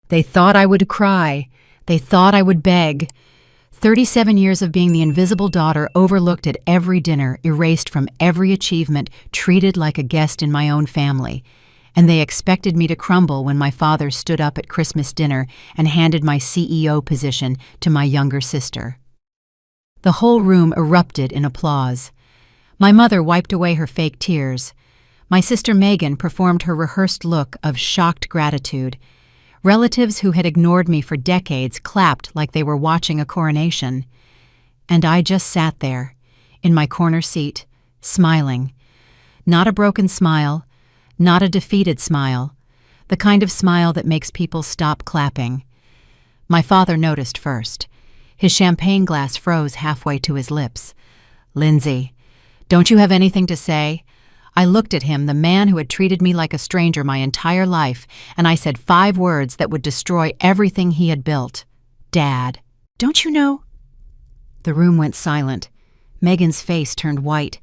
They thought I would cry. They thought I would beg. 37 years of being the invisible daughter overlooked at every dinner, erased from every achievement, treated like a guest in my own family. And they expected me to crumble when my father stood up at Christmas dinner and handed my CEO position to my younger sister. The whole room erupted in applause. My mother wiped away her fake tears. My sister Megan performed her rehearsed look of shocked gratitude. Relatives who had ignored me for decades clapped like they were watching a coronation. And I just sat there, in my corner seat, smiling. Not a broken smile, not a defeated smile, the kind of smile that makes people stop clapping. My father noticed first. His champagne glass froze halfway to his lips. "Lindsay, don't you have anything to say?" I looked at him, the man who had treated me like a stranger my entire life, and I said 5 words that would destroy everything he had built. "Dad, don't you know?" The room went silent. Megan's face turned white.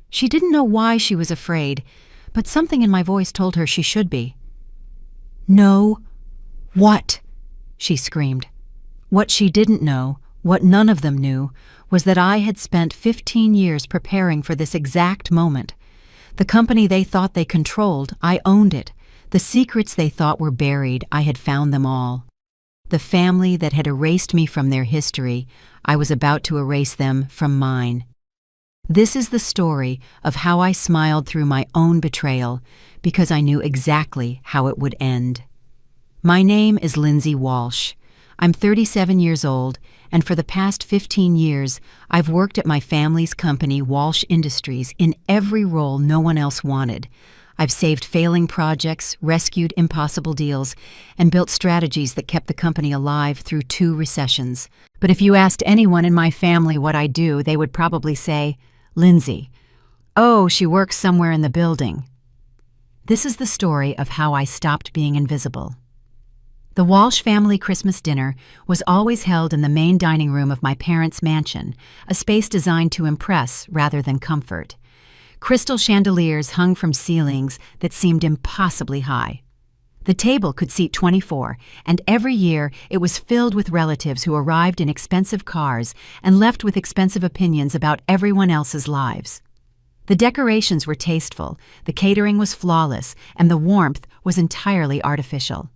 She didn't know why she was afraid, but something in my voice told her she should be. "No. What?" she screamed. What she didn't know, what none of them knew, was that I had spent 15 years preparing for this exact moment. The company they thought they controlled, I owned it. The secrets they thought were buried, I had found them all. The family that had erased me from their history, I was about to erase them from mine. This is the story of how I smiled through my own betrayal, because I knew exactly how it would end. My name is Lindsay Walsh. I'm 37 years old, and for the past 15 years, I've worked at my family's company, Walsh Industries, in every role no one else wanted. I've saved failing projects, rescued impossible deals, and built strategies that kept the company alive through 2 recessions. But if you asked anyone in my family what I do, they would probably say, "Lindsay. Oh, she works somewhere in the building." This is the story of how I stopped being invisible. The Walsh family Christmas dinner was always held in the main dining room of my parents' mansion, a space designed to impress rather than comfort. Crystal chandeliers hung from ceilings that seemed impossibly high. The table could seat 24, and every year it was filled with relatives who arrived in expensive cars and left with expensive opinions about everyone else's lives. The decorations were tasteful, the catering was flawless, and the warmth was entirely artificial.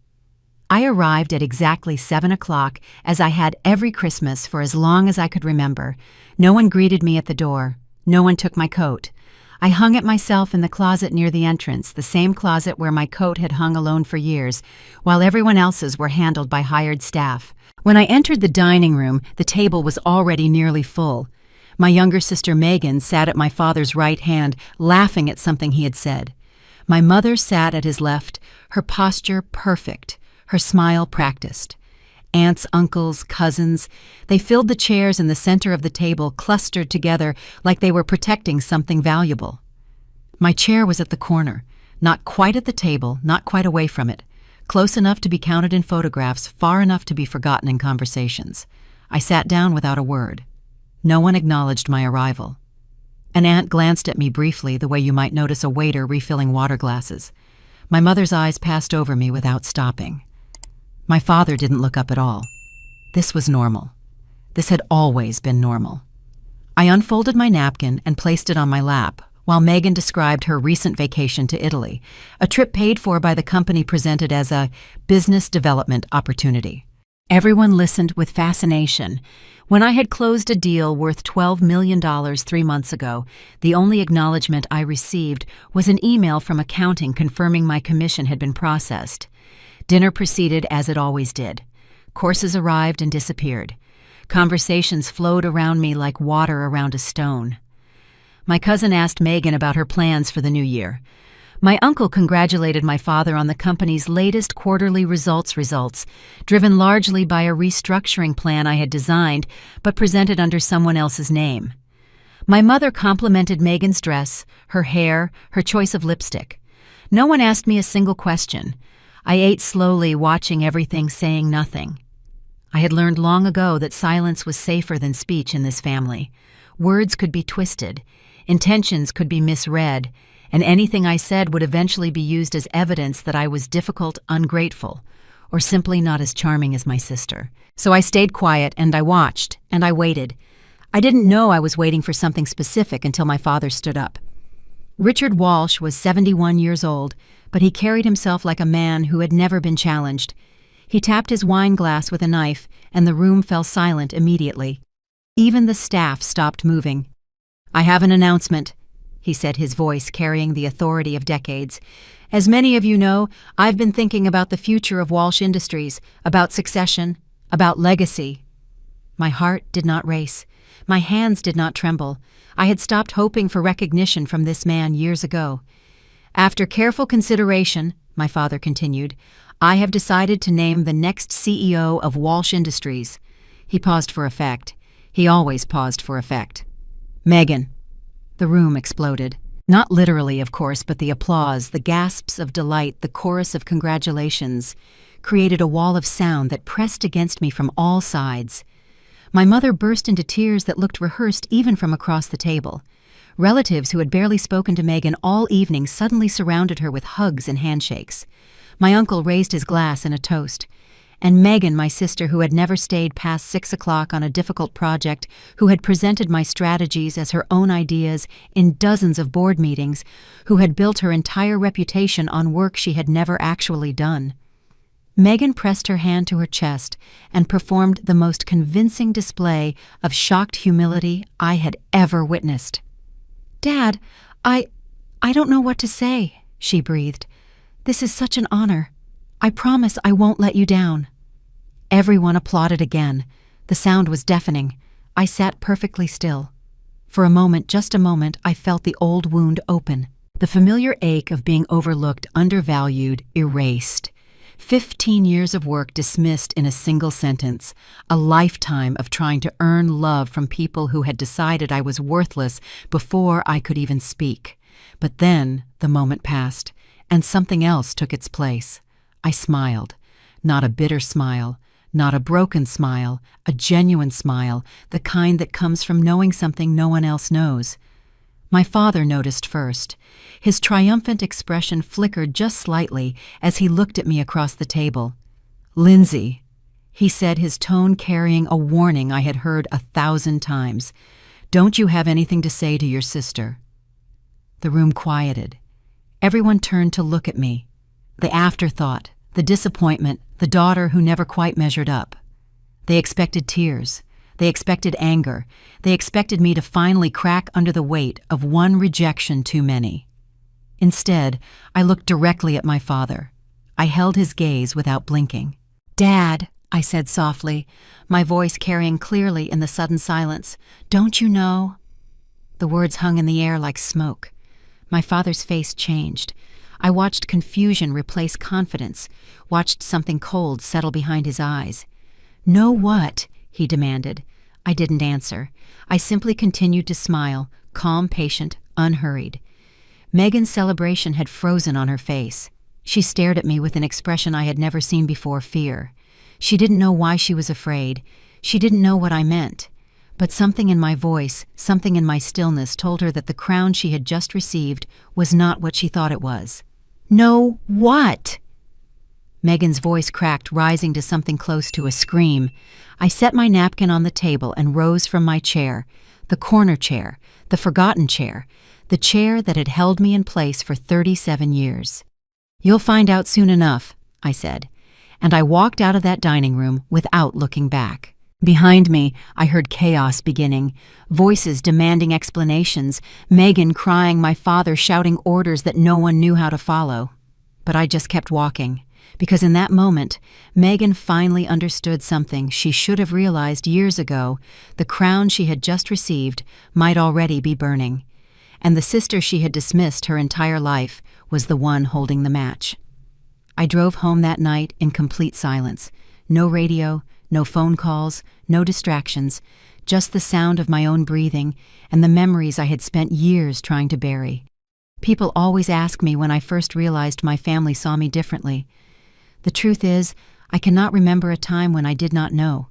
I arrived at exactly 7 o'clock, as I had every Christmas for as long as I could remember. No one greeted me at the door. No one took my coat. I hung it myself in the closet near the entrance, the same closet where my coat had hung alone for years, while everyone else's were handled by hired staff. When I entered the dining room, the table was already nearly full. My younger sister Megan sat at my father's right hand, laughing at something he had said. My mother sat at his left, her posture perfect, her smile practiced. Aunts, uncles, cousins, they filled the chairs in the center of the table, clustered together like they were protecting something valuable. My chair was at the corner, not quite at the table, not quite away from it, close enough to be counted in photographs, far enough to be forgotten in conversations. I sat down without a word. No one acknowledged my arrival. An aunt glanced at me briefly, the way you might notice a waiter refilling water glasses. My mother's eyes passed over me without stopping. My father didn't look up at all. This was normal. This had always been normal. I unfolded my napkin and placed it on my lap, while Megan described her recent vacation to Italy, a trip paid for by the company presented as a business development opportunity. Everyone listened with fascination. When I had closed a deal worth $12 million 3 months ago, the only acknowledgement I received was an email from accounting confirming my commission had been processed. Dinner proceeded as it always did. Courses arrived and disappeared. Conversations flowed around me like water around a stone. My cousin asked Megan about her plans for the new year. My uncle congratulated my father on the company's latest quarterly results, driven largely by a restructuring plan I had designed but presented under someone else's name. My mother complimented Megan's dress, her hair, her choice of lipstick. No one asked me a single question. I ate slowly, watching everything, saying nothing. I had learned long ago that silence was safer than speech in this family. Words could be twisted, intentions could be misread, and anything I said would eventually be used as evidence that I was difficult, ungrateful, or simply not as charming as my sister. So I stayed quiet and I watched and I waited. I didn't know I was waiting for something specific until my father stood up. Richard Walsh was 71 years old, but he carried himself like a man who had never been challenged. He tapped his wine glass with a knife, and the room fell silent immediately. Even the staff stopped moving. "I have an announcement," he said, his voice carrying the authority of decades. "As many of you know, I've been thinking about the future of Walsh Industries, about succession, about legacy." My heart did not race. My hands did not tremble. I had stopped hoping for recognition from this man years ago. "After careful consideration," my father continued, "I have decided to name the next CEO of Walsh Industries." He paused for effect. He always paused for effect. "Megan." The room exploded. Not literally, of course, but the applause, the gasps of delight, the chorus of congratulations created a wall of sound that pressed against me from all sides. My mother burst into tears that looked rehearsed even from across the table. Relatives who had barely spoken to Megan all evening suddenly surrounded her with hugs and handshakes. My uncle raised his glass in a toast. And Megan, my sister, who had never stayed past 6 o'clock on a difficult project, who had presented my strategies as her own ideas in dozens of board meetings, who had built her entire reputation on work she had never actually done. Megan pressed her hand to her chest and performed the most convincing display of shocked humility I had ever witnessed. "Dad, I don't know what to say," she breathed. "This is such an honor. I promise I won't let you down." Everyone applauded again. The sound was deafening. I sat perfectly still. For a moment, just a moment, I felt the old wound open. The familiar ache of being overlooked, undervalued, erased. 15 years of work dismissed in a single sentence. A lifetime of trying to earn love from people who had decided I was worthless before I could even speak. But then the moment passed, and something else took its place. I smiled. Not a bitter smile, not a broken smile, a genuine smile, the kind that comes from knowing something no one else knows. My father noticed first. His triumphant expression flickered just slightly as he looked at me across the table. "Lindsay," he said, his tone carrying a warning I had heard 1,000 times. "Don't you have anything to say to your sister?" The room quieted. Everyone turned to look at me. The afterthought, the disappointment, the daughter who never quite measured up. They expected tears. They expected anger. They expected me to finally crack under the weight of one rejection too many. Instead, I looked directly at my father. I held his gaze without blinking. "Dad," I said softly, my voice carrying clearly in the sudden silence, "don't you know?" The words hung in the air like smoke. My father's face changed. I watched confusion replace confidence, watched something cold settle behind his eyes. "Know what?" he demanded. I didn't answer. I simply continued to smile, calm, patient, unhurried. Megan's celebration had frozen on her face. She stared at me with an expression I had never seen before, fear. She didn't know why she was afraid. She didn't know what I meant. But something in my voice, something in my stillness told her that the crown she had just received was not what she thought it was. "No, what?" Megan's voice cracked, rising to something close to a scream. I set my napkin on the table and rose from my chair, the corner chair, the forgotten chair, the chair that had held me in place for 37 years. "You'll find out soon enough," I said, and I walked out of that dining room without looking back. Behind me, I heard chaos beginning, voices demanding explanations, Megan crying, my father shouting orders that no one knew how to follow. But I just kept walking, because in that moment, Megan finally understood something she should have realized years ago. The crown she had just received might already be burning, and the sister she had dismissed her entire life was the one holding the match. I drove home that night in complete silence. No radio, no phone calls, no distractions, just the sound of my own breathing and the memories I had spent years trying to bury. People always ask me when I first realized my family saw me differently. The truth is, I cannot remember a time when I did not know.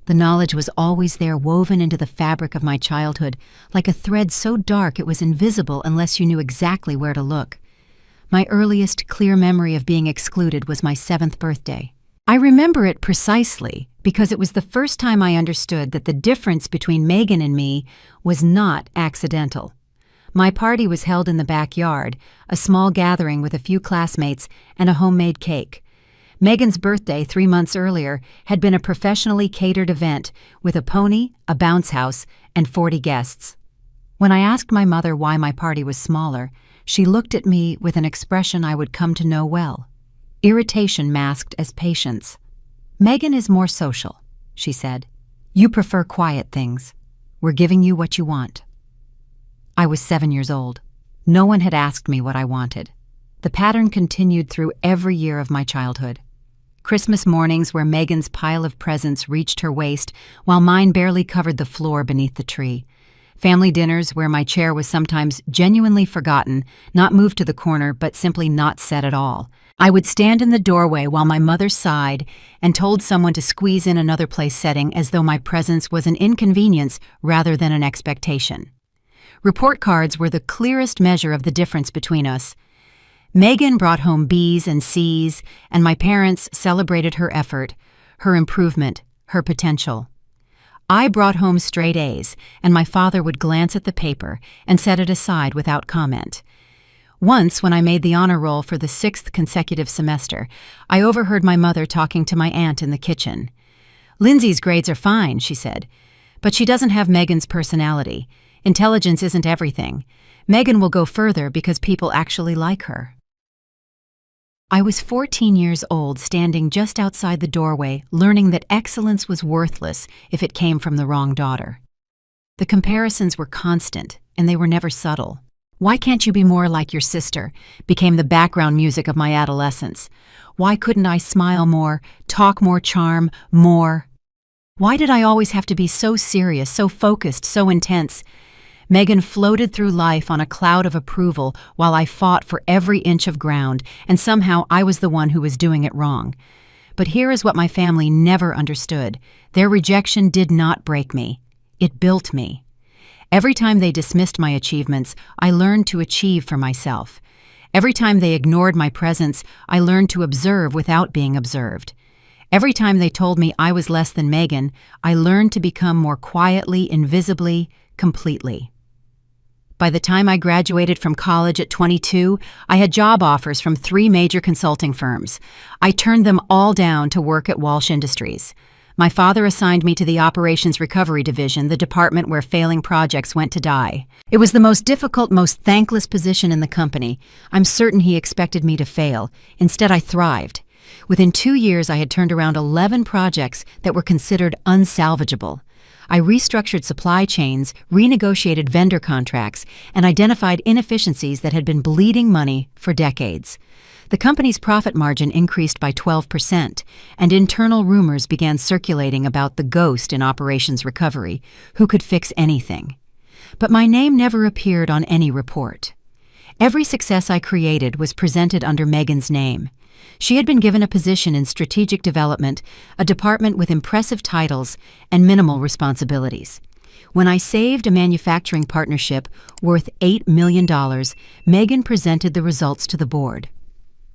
The knowledge was always there, woven into the fabric of my childhood, like a thread so dark it was invisible unless you knew exactly where to look. My earliest clear memory of being excluded was my 7th birthday. I remember it precisely because it was the first time I understood that the difference between Megan and me was not accidental. My party was held in the backyard, a small gathering with a few classmates and a homemade cake. Megan's birthday 3 months earlier had been a professionally catered event with a pony, a bounce house, and 40 guests. When I asked my mother why my party was smaller, she looked at me with an expression I would come to know well. Irritation masked as patience. "Megan is more social," she said. "You prefer quiet things. We're giving you what you want." I was 7 years old. No one had asked me what I wanted. The pattern continued through every year of my childhood. Christmas mornings where Megan's pile of presents reached her waist while mine barely covered the floor beneath the tree. Family dinners where my chair was sometimes genuinely forgotten, not moved to the corner but simply not set at all. I would stand in the doorway while my mother sighed and told someone to squeeze in another place setting as though my presence was an inconvenience rather than an expectation. Report cards were the clearest measure of the difference between us. Megan brought home B's and C's, and my parents celebrated her effort, her improvement, her potential. I brought home straight A's, and my father would glance at the paper and set it aside without comment. Once, when I made the honor roll for the 6th consecutive semester, I overheard my mother talking to my aunt in the kitchen. "Lindsay's grades are fine," she said, "but she doesn't have Megan's personality. Intelligence isn't everything. Megan will go further because people actually like her." I was 14 years old, standing just outside the doorway, learning that excellence was worthless if it came from the wrong daughter. The comparisons were constant, and they were never subtle. "Why can't you be more like your sister?" became the background music of my adolescence. Why couldn't I smile more, talk more charm, more? Why did I always have to be so serious, so focused, so intense? Megan floated through life on a cloud of approval while I fought for every inch of ground, and somehow I was the one who was doing it wrong. But here is what my family never understood. Their rejection did not break me. It built me. Every time they dismissed my achievements, I learned to achieve for myself. Every time they ignored my presence, I learned to observe without being observed. Every time they told me I was less than Megan, I learned to become more quietly, invisibly, completely. By the time I graduated from college at 22, I had job offers from 3 major consulting firms. I turned them all down to work at Walsh Industries. My father assigned me to the Operations Recovery Division, the department where failing projects went to die. It was the most difficult, most thankless position in the company. I'm certain he expected me to fail. Instead, I thrived. Within 2 years, I had turned around 11 projects that were considered unsalvageable. I restructured supply chains, renegotiated vendor contracts, and identified inefficiencies that had been bleeding money for decades. The company's profit margin increased by 12%, and internal rumors began circulating about the ghost in operations recovery, who could fix anything. But my name never appeared on any report. Every success I created was presented under Megan's name. She had been given a position in strategic development, a department with impressive titles and minimal responsibilities. When I saved a manufacturing partnership worth $8 million, Megan presented the results to the board.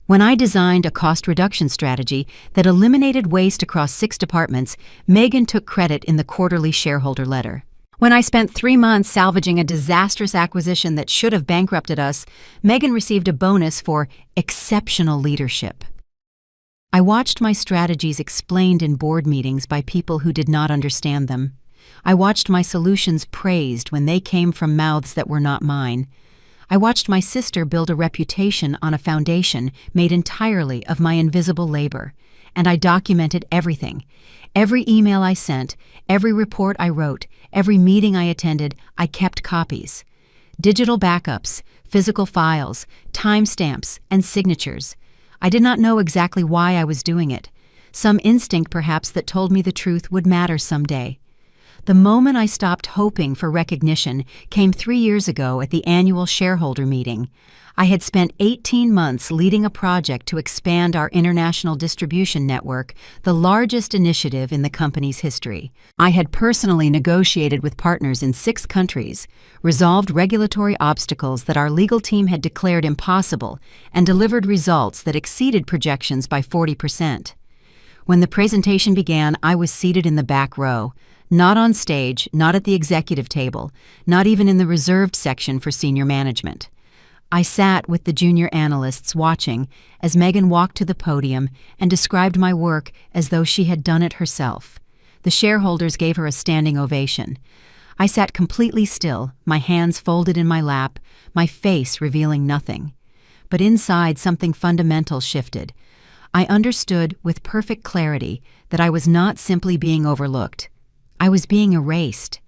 When I designed a cost reduction strategy that eliminated waste across 6 departments, Megan took credit in the quarterly shareholder letter. When I spent 3 months salvaging a disastrous acquisition that should have bankrupted us, Megan received a bonus for exceptional leadership. I watched my strategies explained in board meetings by people who did not understand them. I watched my solutions praised when they came from mouths that were not mine. I watched my sister build a reputation on a foundation made entirely of my invisible labor, and I documented everything. Every email I sent, every report I wrote, every meeting I attended, I kept copies. Digital backups, physical files, timestamps, and signatures. I did not know exactly why I was doing it. Some instinct perhaps that told me the truth would matter someday. The moment I stopped hoping for recognition came 3 years ago at the annual shareholder meeting. I had spent 18 months leading a project to expand our international distribution network, the largest initiative in the company's history. I had personally negotiated with partners in 6 countries, resolved regulatory obstacles that our legal team had declared impossible, and delivered results that exceeded projections by 40%. When the presentation began, I was seated in the back row, not on stage, not at the executive table, not even in the reserved section for senior management. I sat with the junior analysts watching as Megan walked to the podium and described my work as though she had done it herself. The shareholders gave her a standing ovation. I sat completely still, my hands folded in my lap, my face revealing nothing. But inside, something fundamental shifted. I understood with perfect clarity that I was not simply being overlooked. I was being erased.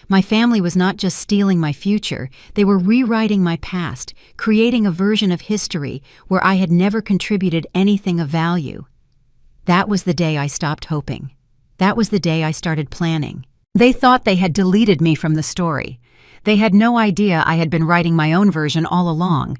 My family was not just stealing my future, they were rewriting my past, creating a version of history where I had never contributed anything of value. That was the day I stopped hoping. That was the day I started planning. They thought they had deleted me from the story. They had no idea I had been writing my own version all along.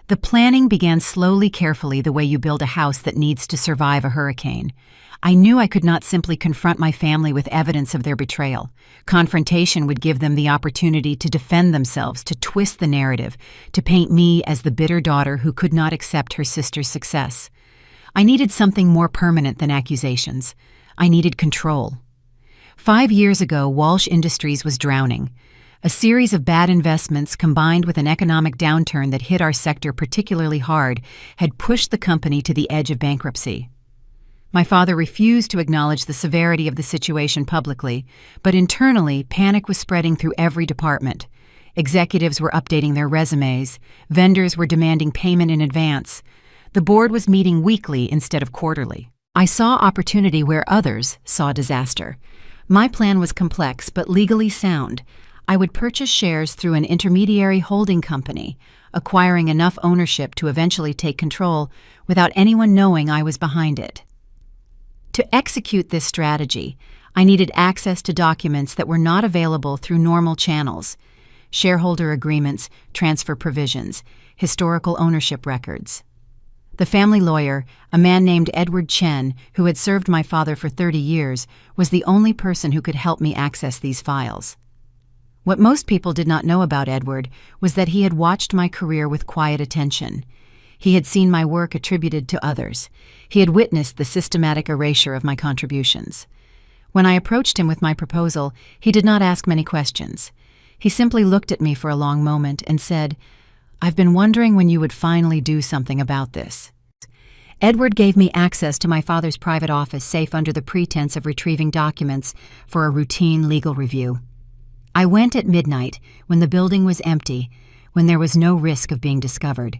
The planning began slowly, carefully, the way you build a house that needs to survive a hurricane. I knew I could not simply confront my family with evidence of their betrayal. Confrontation would give them the opportunity to defend themselves, to twist the narrative, to paint me as the bitter daughter who could not accept her sister's success. I needed something more permanent than accusations. I needed control. 5 years ago, Walsh Industries was drowning. A series of bad investments combined with an economic downturn that hit our sector particularly hard had pushed the company to the edge of bankruptcy. My father refused to acknowledge the severity of the situation publicly, but internally, panic was spreading through every department. Executives were updating their resumes. Vendors were demanding payment in advance. The board was meeting weekly instead of quarterly. I saw opportunity where others saw disaster. My plan was complex but legally sound. I would purchase shares through an intermediary holding company, acquiring enough ownership to eventually take control without anyone knowing I was behind it. To execute this strategy, I needed access to documents that were not available through normal channels: shareholder agreements, transfer provisions, historical ownership records. The family lawyer, a man named Edward Chen, who had served my father for 30 years, was the only person who could help me access these files. What most people did not know about Edward was that he had watched my career with quiet attention. He had seen my work attributed to others. He had witnessed the systematic erasure of my contributions. When I approached him with my proposal, he did not ask many questions. He simply looked at me for a long moment and said, "I've been wondering when you would finally do something about this." Edward gave me access to my father's private office, safe under the pretense of retrieving documents for a routine legal review. I went at midnight, when the building was empty, when there was no risk of being discovered.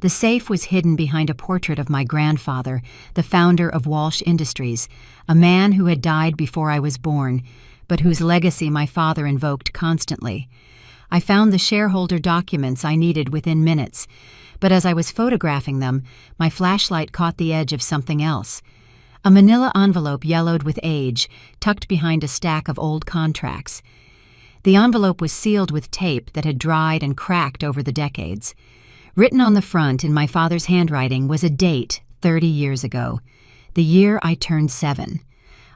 The safe was hidden behind a portrait of my grandfather, the founder of Walsh Industries, a man who had died before I was born, but whose legacy my father invoked constantly. I found the shareholder documents I needed within minutes, but as I was photographing them, my flashlight caught the edge of something else. A manila envelope yellowed with age, tucked behind a stack of old contracts. The envelope was sealed with tape that had dried and cracked over the decades. Written on the front in my father's handwriting was a date 30 years ago, the year I turned 7.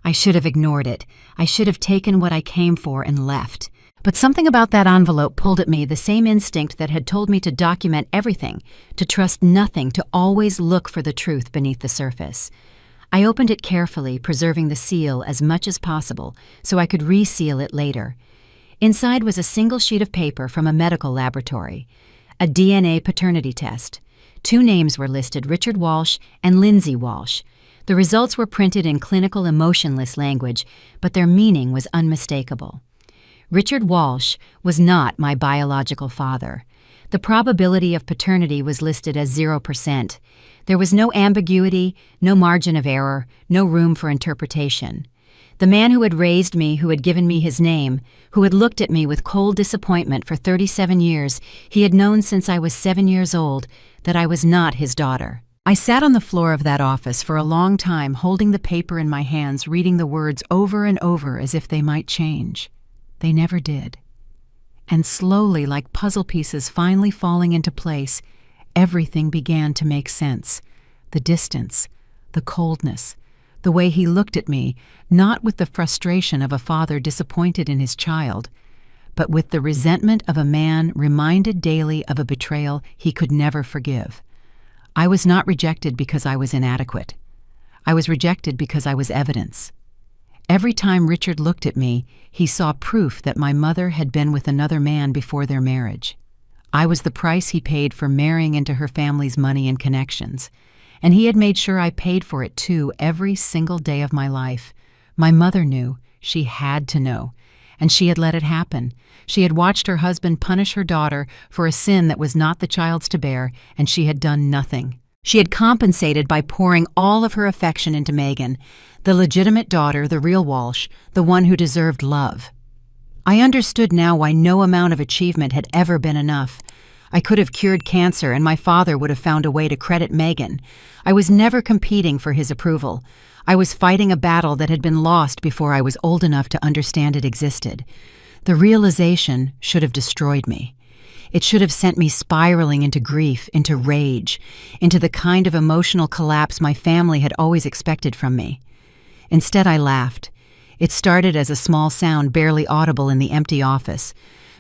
I should have ignored it. I should have taken what I came for and left. But something about that envelope pulled at me, the same instinct that had told me to document everything, to trust nothing, to always look for the truth beneath the surface. I opened it carefully, preserving the seal as much as possible so I could reseal it later. Inside was a single sheet of paper from a medical laboratory. A DNA paternity test. 2 names were listed, Richard Walsh and Lindsay Walsh. The results were printed in clinical, emotionless language, but their meaning was unmistakable. Richard Walsh was not my biological father. The probability of paternity was listed as 0%. There was no ambiguity, no margin of error, no room for interpretation. The man who had raised me, who had given me his name, who had looked at me with cold disappointment for 37 years, he had known since I was 7 years old that I was not his daughter. I sat on the floor of that office for a long time, holding the paper in my hands, reading the words over and over as if they might change. They never did. And slowly, like puzzle pieces finally falling into place, everything began to make sense. The distance, the coldness, the way he looked at me, not with the frustration of a father disappointed in his child, but with the resentment of a man reminded daily of a betrayal he could never forgive. I was not rejected because I was inadequate. I was rejected because I was evidence. Every time Richard looked at me, he saw proof that my mother had been with another man before their marriage. I was the price he paid for marrying into her family's money and connections, and he had made sure I paid for it too every single day of my life. My mother knew, she had to know, and she had let it happen. She had watched her husband punish her daughter for a sin that was not the child's to bear, and she had done nothing. She had compensated by pouring all of her affection into Megan, the legitimate daughter, the real Walsh, the one who deserved love. I understood now why no amount of achievement had ever been enough. I could have cured cancer, and my father would have found a way to credit Megan. I was never competing for his approval. I was fighting a battle that had been lost before I was old enough to understand it existed. The realization should have destroyed me. It should have sent me spiraling into grief, into rage, into the kind of emotional collapse my family had always expected from me. Instead, I laughed. It started as a small sound barely audible in the empty office,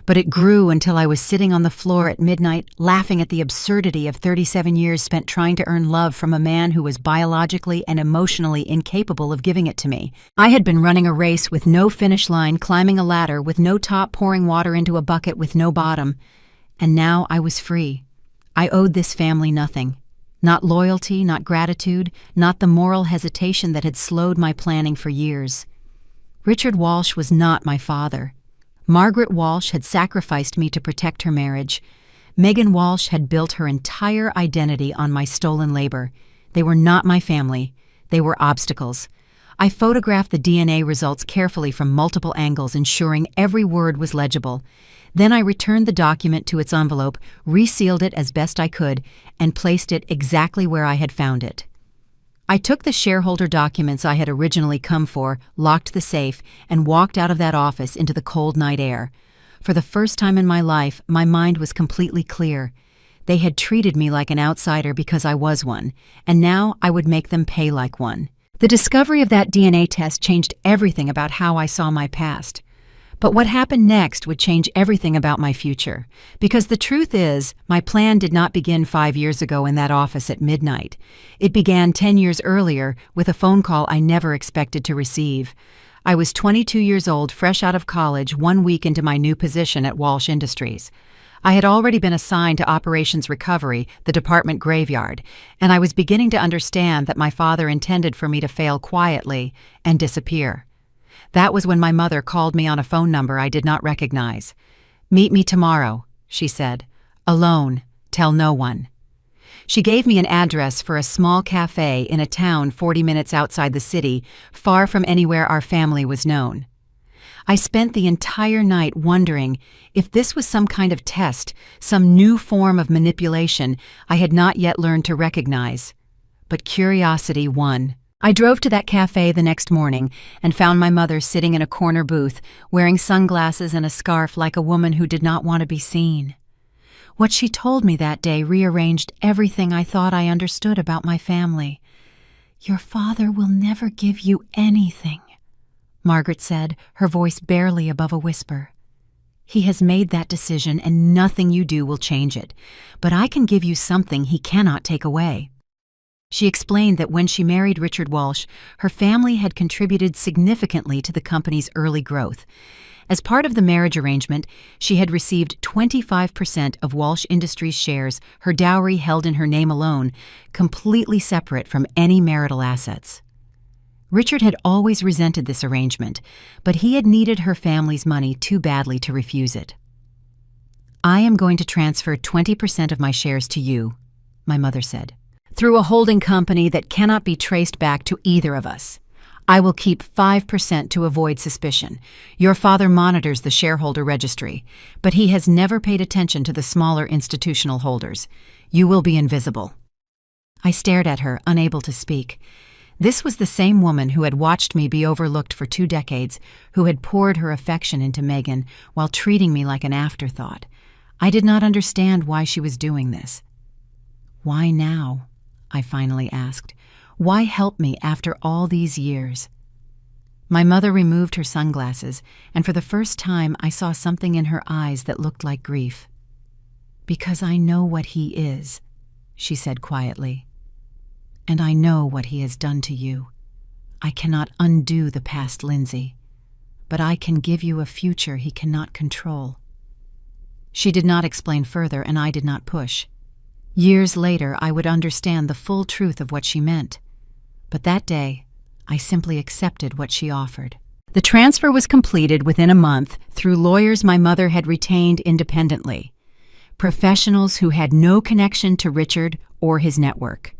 but it grew until I was sitting on the floor at midnight, laughing at the absurdity of 37 years spent trying to earn love from a man who was biologically and emotionally incapable of giving it to me. I had been running a race with no finish line, climbing a ladder with no top, pouring water into a bucket with no bottom. And now I was free. I owed this family nothing. Not loyalty, not gratitude, not the moral hesitation that had slowed my planning for years. Richard Walsh was not my father. Margaret Walsh had sacrificed me to protect her marriage. Megan Walsh had built her entire identity on my stolen labor. They were not my family. They were obstacles. I photographed the DNA results carefully from multiple angles, ensuring every word was legible. Then I returned the document to its envelope, resealed it as best I could, and placed it exactly where I had found it. I took the shareholder documents I had originally come for, locked the safe, and walked out of that office into the cold night air. For the first time in my life, my mind was completely clear. They had treated me like an outsider because I was one, and now I would make them pay like one. The discovery of that DNA test changed everything about how I saw my past. But what happened next would change everything about my future. Because the truth is, my plan did not begin 5 years ago in that office at midnight. It began 10 years earlier with a phone call I never expected to receive. I was 22 years old, fresh out of college, 1 week into my new position at Walsh Industries. I had already been assigned to Operations Recovery, the department graveyard, and I was beginning to understand that my father intended for me to fail quietly and disappear. That was when my mother called me on a phone number I did not recognize. "Meet me tomorrow," she said. "Alone. Tell no one." She gave me an address for a small cafe in a town 40 minutes outside the city, far from anywhere our family was known. I spent the entire night wondering if this was some kind of test, some new form of manipulation I had not yet learned to recognize. But curiosity won. I drove to that cafe the next morning and found my mother sitting in a corner booth, wearing sunglasses and a scarf like a woman who did not want to be seen. What she told me that day rearranged everything I thought I understood about my family. "Your father will never give you anything," Margaret said, her voice barely above a whisper. "He has made that decision and nothing you do will change it. But I can give you something he cannot take away." She explained that when she married Richard Walsh, her family had contributed significantly to the company's early growth. As part of the marriage arrangement, she had received 25% of Walsh Industries shares, her dowry held in her name alone, completely separate from any marital assets. Richard had always resented this arrangement, but he had needed her family's money too badly to refuse it. "I am going to transfer 20% of my shares to you," my mother said, "through a holding company that cannot be traced back to either of us. I will keep 5% to avoid suspicion. Your father monitors the shareholder registry, but he has never paid attention to the smaller institutional holders. You will be invisible." I stared at her, unable to speak. This was the same woman who had watched me be overlooked for 2 decades, who had poured her affection into Megan while treating me like an afterthought. I did not understand why she was doing this. "Why now?" I finally asked. "Why help me after all these years?" My mother removed her sunglasses, and for the first time I saw something in her eyes that looked like grief. "Because I know what he is," she said quietly. and I know what he has done to you. I cannot undo the past Lindsay, but I can give you a future he cannot control." She did not explain further, and I did not push. Years later, I would understand the full truth of what she meant. But that day, I simply accepted what she offered. The transfer was completed within a month through lawyers my mother had retained independently, professionals who had no connection to Richard or his network.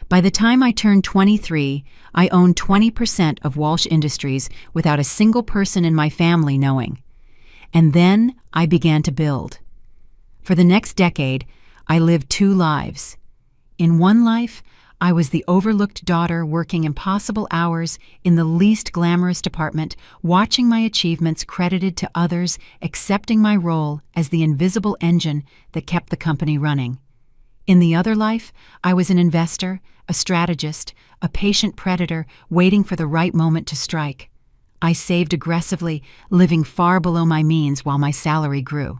By the time I turned 23, I owned 20% of Walsh Industries without a single person in my family knowing. And then I began to build. For the next decade, I lived two lives. In one life, I was the overlooked daughter working impossible hours in the least glamorous department, watching my achievements credited to others, accepting my role as the invisible engine that kept the company running. In the other life, I was an investor, a strategist, a patient predator waiting for the right moment to strike. I saved aggressively, living far below my means while my salary grew.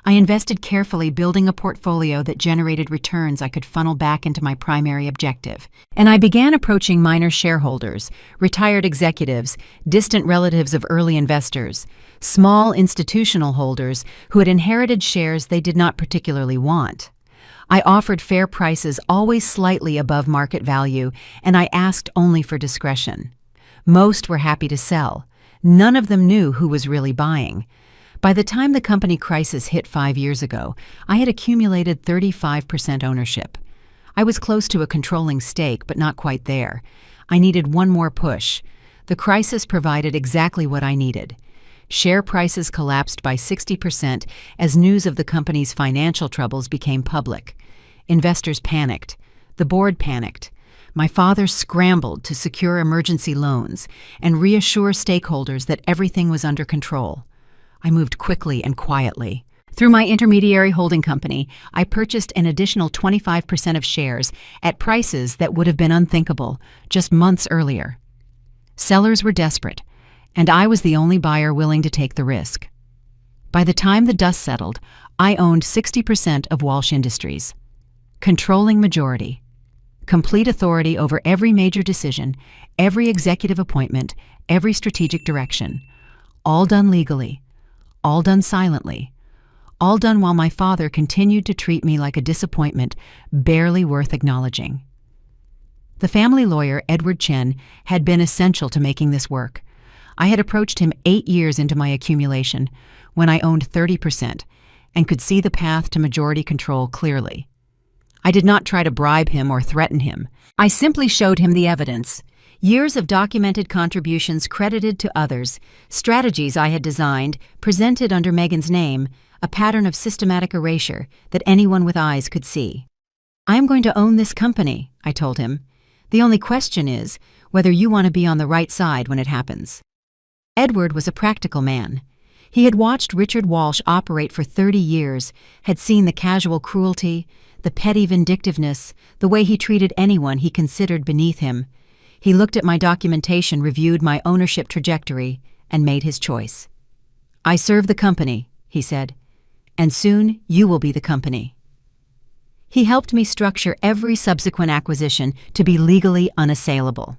I invested carefully, building a portfolio that generated returns I could funnel back into my primary objective. And I began approaching minor shareholders, retired executives, distant relatives of early investors, small institutional holders who had inherited shares they did not particularly want. I offered fair prices, always slightly above market value, and I asked only for discretion. Most were happy to sell. None of them knew who was really buying. By the time the company crisis hit 5 years ago, I had accumulated 35% ownership. I was close to a controlling stake, but not quite there. I needed one more push. The crisis provided exactly what I needed. Share prices collapsed by 60% as news of the company's financial troubles became public. Investors panicked. The board panicked. My father scrambled to secure emergency loans and reassure stakeholders that everything was under control. I moved quickly and quietly. Through my intermediary holding company, I purchased an additional 25% of shares at prices that would have been unthinkable just months earlier. Sellers were desperate, and I was the only buyer willing to take the risk. By the time the dust settled, I owned 60% of Walsh Industries. Controlling majority. Complete authority over every major decision, every executive appointment, every strategic direction. All done legally. All done silently. All done while my father continued to treat me like a disappointment barely worth acknowledging. The family lawyer, Edward Chen, had been essential to making this work. I had approached him 8 years into my accumulation, when I owned 30%, and could see the path to majority control clearly. I did not try to bribe him or threaten him. I simply showed him the evidence. Years of documented contributions credited to others, strategies I had designed, presented under Megan's name, a pattern of systematic erasure that anyone with eyes could see. "I am going to own this company," I told him. "The only question is whether you want to be on the right side when it happens." Edward was a practical man. He had watched Richard Walsh operate for 30 years, had seen the casual cruelty, the petty vindictiveness, the way he treated anyone he considered beneath him. He looked at my documentation, reviewed my ownership trajectory, and made his choice. "I serve the company," he said, "and soon you will be the company." He helped me structure every subsequent acquisition to be legally unassailable.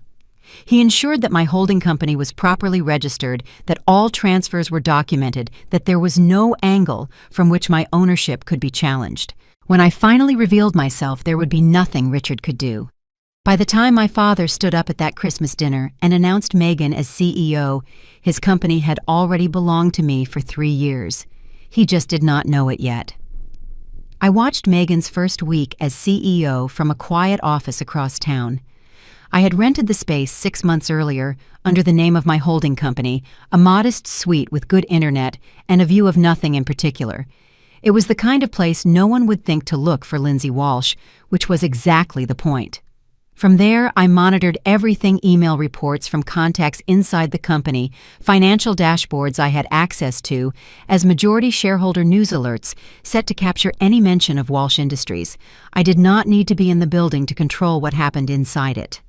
He ensured that my holding company was properly registered, that all transfers were documented, that there was no angle from which my ownership could be challenged. When I finally revealed myself, there would be nothing Richard could do. By the time my father stood up at that Christmas dinner and announced Megan as CEO, his company had already belonged to me for 3 years. He just did not know it yet. I watched Megan's first week as CEO from a quiet office across town. I had rented the space 6 months earlier under the name of my holding company, a modest suite with good internet and a view of nothing in particular. It was the kind of place no one would think to look for Lindsay Walsh, which was exactly the point. From there, I monitored everything: email reports from contacts inside the company, financial dashboards I had access to, as majority shareholder news alerts set to capture any mention of Walsh Industries. I did not need to be in the building to control what happened inside it.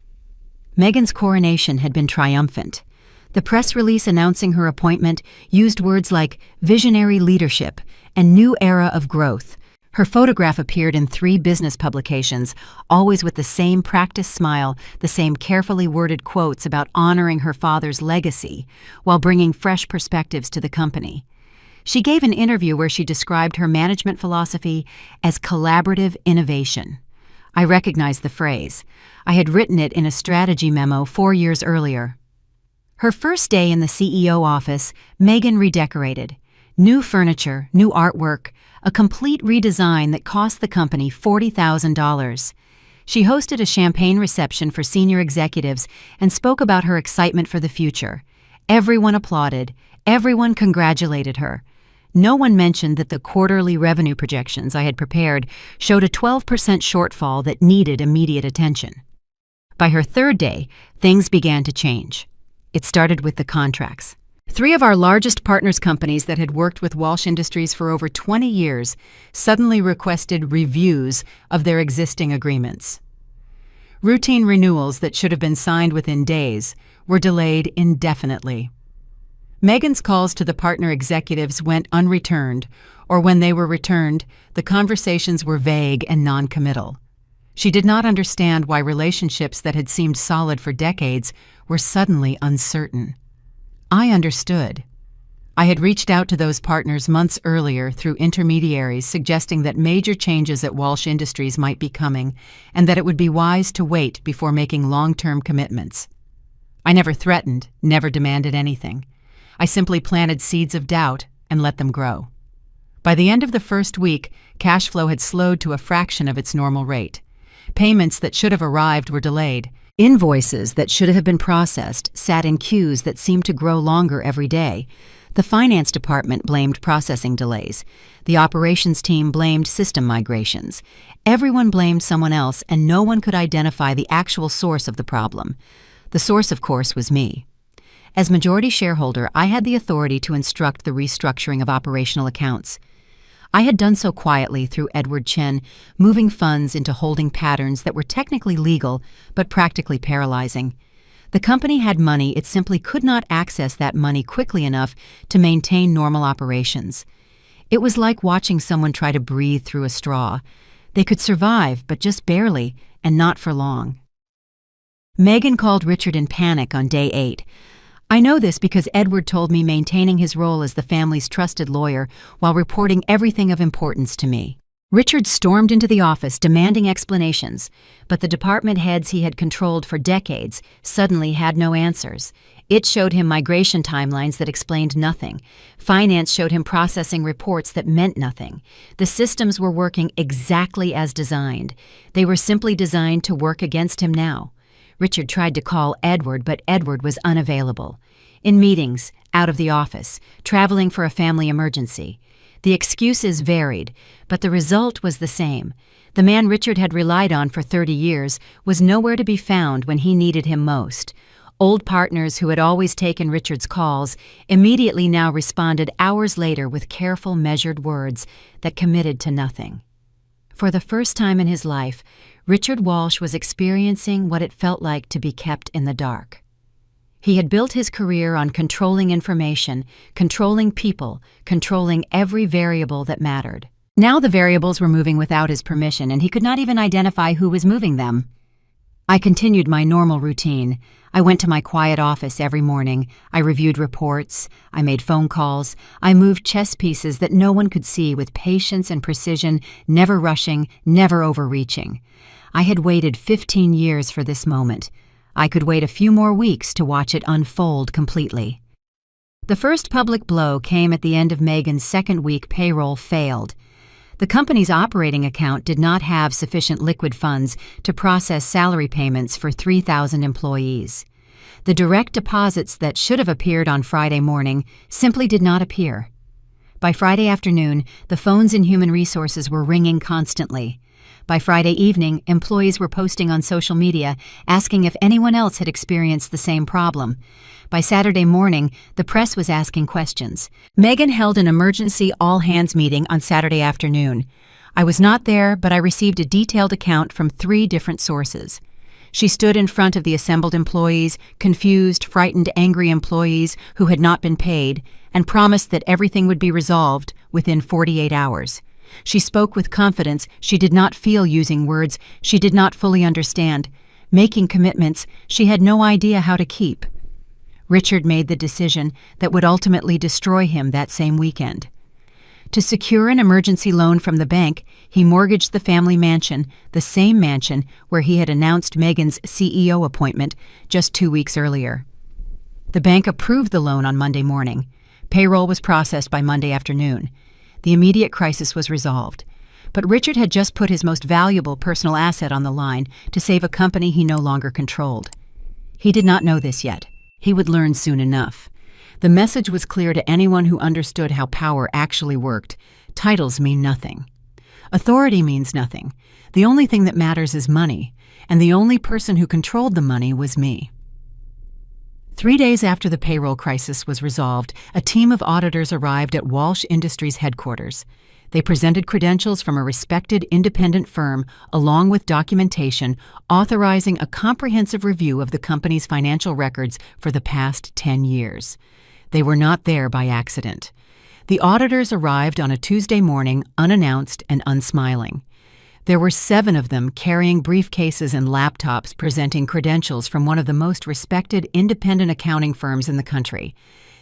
Megan's coronation had been triumphant. The press release announcing her appointment used words like visionary leadership and new era of growth. Her photograph appeared in 3 business publications, always with the same practiced smile, the same carefully worded quotes about honoring her father's legacy, while bringing fresh perspectives to the company. She gave an interview where she described her management philosophy as collaborative innovation. I recognized the phrase. I had written it in a strategy memo 4 years earlier. Her first day in the CEO office, Megan redecorated. New furniture, new artwork, a complete redesign that cost the company $40,000. She hosted a champagne reception for senior executives and spoke about her excitement for the future. Everyone applauded. Everyone congratulated her. No one mentioned that the quarterly revenue projections I had prepared showed a 12% shortfall that needed immediate attention. By her third day, things began to change. It started with the contracts. 3 of our largest partners companies that had worked with Walsh Industries for over 20 years suddenly requested reviews of their existing agreements. Routine renewals that should have been signed within days were delayed indefinitely. Megan's calls to the partner executives went unreturned, or when they were returned, the conversations were vague and non-committal. She did not understand why relationships that had seemed solid for decades were suddenly uncertain. I understood. I had reached out to those partners months earlier through intermediaries suggesting that major changes at Walsh Industries might be coming and that it would be wise to wait before making long-term commitments. I never threatened, never demanded anything. I simply planted seeds of doubt and let them grow. By the end of the first week, cash flow had slowed to a fraction of its normal rate. Payments that should have arrived were delayed. Invoices that should have been processed sat in queues that seemed to grow longer every day. The finance department blamed processing delays. The operations team blamed system migrations. Everyone blamed someone else, and no one could identify the actual source of the problem. The source, of course, was me. As majority shareholder, I had the authority to instruct the restructuring of operational accounts. I had done so quietly through Edward Chen, moving funds into holding patterns that were technically legal but practically paralyzing. The company had money, it simply could not access that money quickly enough to maintain normal operations. It was like watching someone try to breathe through a straw. They could survive, but just barely, and not for long. Megan called Richard in panic on day 8. I know this because Edward told me maintaining his role as the family's trusted lawyer while reporting everything of importance to me. Richard stormed into the office demanding explanations, but the department heads he had controlled for decades suddenly had no answers. It showed him migration timelines that explained nothing. Finance showed him processing reports that meant nothing. The systems were working exactly as designed. They were simply designed to work against him now. Richard tried to call Edward, but Edward was unavailable. In meetings, out of the office, traveling for a family emergency. The excuses varied, but the result was the same. The man Richard had relied on for 30 years was nowhere to be found when he needed him most. Old partners who had always taken Richard's calls immediately now responded hours later with careful, measured words that committed to nothing. For the first time in his life, Richard Walsh was experiencing what it felt like to be kept in the dark. He had built his career on controlling information, controlling people, controlling every variable that mattered. Now the variables were moving without his permission, and he could not even identify who was moving them. I continued my normal routine. I went to my quiet office every morning. I reviewed reports. I made phone calls. I moved chess pieces that no one could see with patience and precision, never rushing, never overreaching. I had waited 15 years for this moment. I could wait a few more weeks to watch it unfold completely. The first public blow came at the end of Megan's second week. Payroll failed. The company's operating account did not have sufficient liquid funds to process salary payments for 3,000 employees. The direct deposits that should have appeared on Friday morning simply did not appear. By Friday afternoon, the phones in human resources were ringing constantly. By Friday evening, employees were posting on social media asking if anyone else had experienced the same problem. By Saturday morning, the press was asking questions. Megan held an emergency all-hands meeting on Saturday afternoon. I was not there, but I received a detailed account from 3 different sources. She stood in front of the assembled employees, confused, frightened, angry employees who had not been paid, and promised that everything would be resolved within 48 hours. She spoke with confidence she did not feel, using words she did not fully understand, making commitments she had no idea how to keep. Richard made the decision that would ultimately destroy him that same weekend. To secure an emergency loan from the bank, he mortgaged the family mansion, the same mansion where he had announced Megan's CEO appointment just 2 weeks earlier. The bank approved the loan on Monday morning. Payroll was processed by Monday afternoon. The immediate crisis was resolved. But Richard had just put his most valuable personal asset on the line to save a company he no longer controlled. He did not know this yet. He would learn soon enough. The message was clear to anyone who understood how power actually worked. Titles mean nothing. Authority means nothing. The only thing that matters is money, and the only person who controlled the money was me. 3 days after the payroll crisis was resolved, a team of auditors arrived at Walsh Industries headquarters. They presented credentials from a respected independent firm along with documentation authorizing a comprehensive review of the company's financial records for the past 10 years. They were not there by accident. The auditors arrived on a Tuesday morning, unannounced and unsmiling. There were 7 of them carrying briefcases and laptops presenting credentials from one of the most respected independent accounting firms in the country.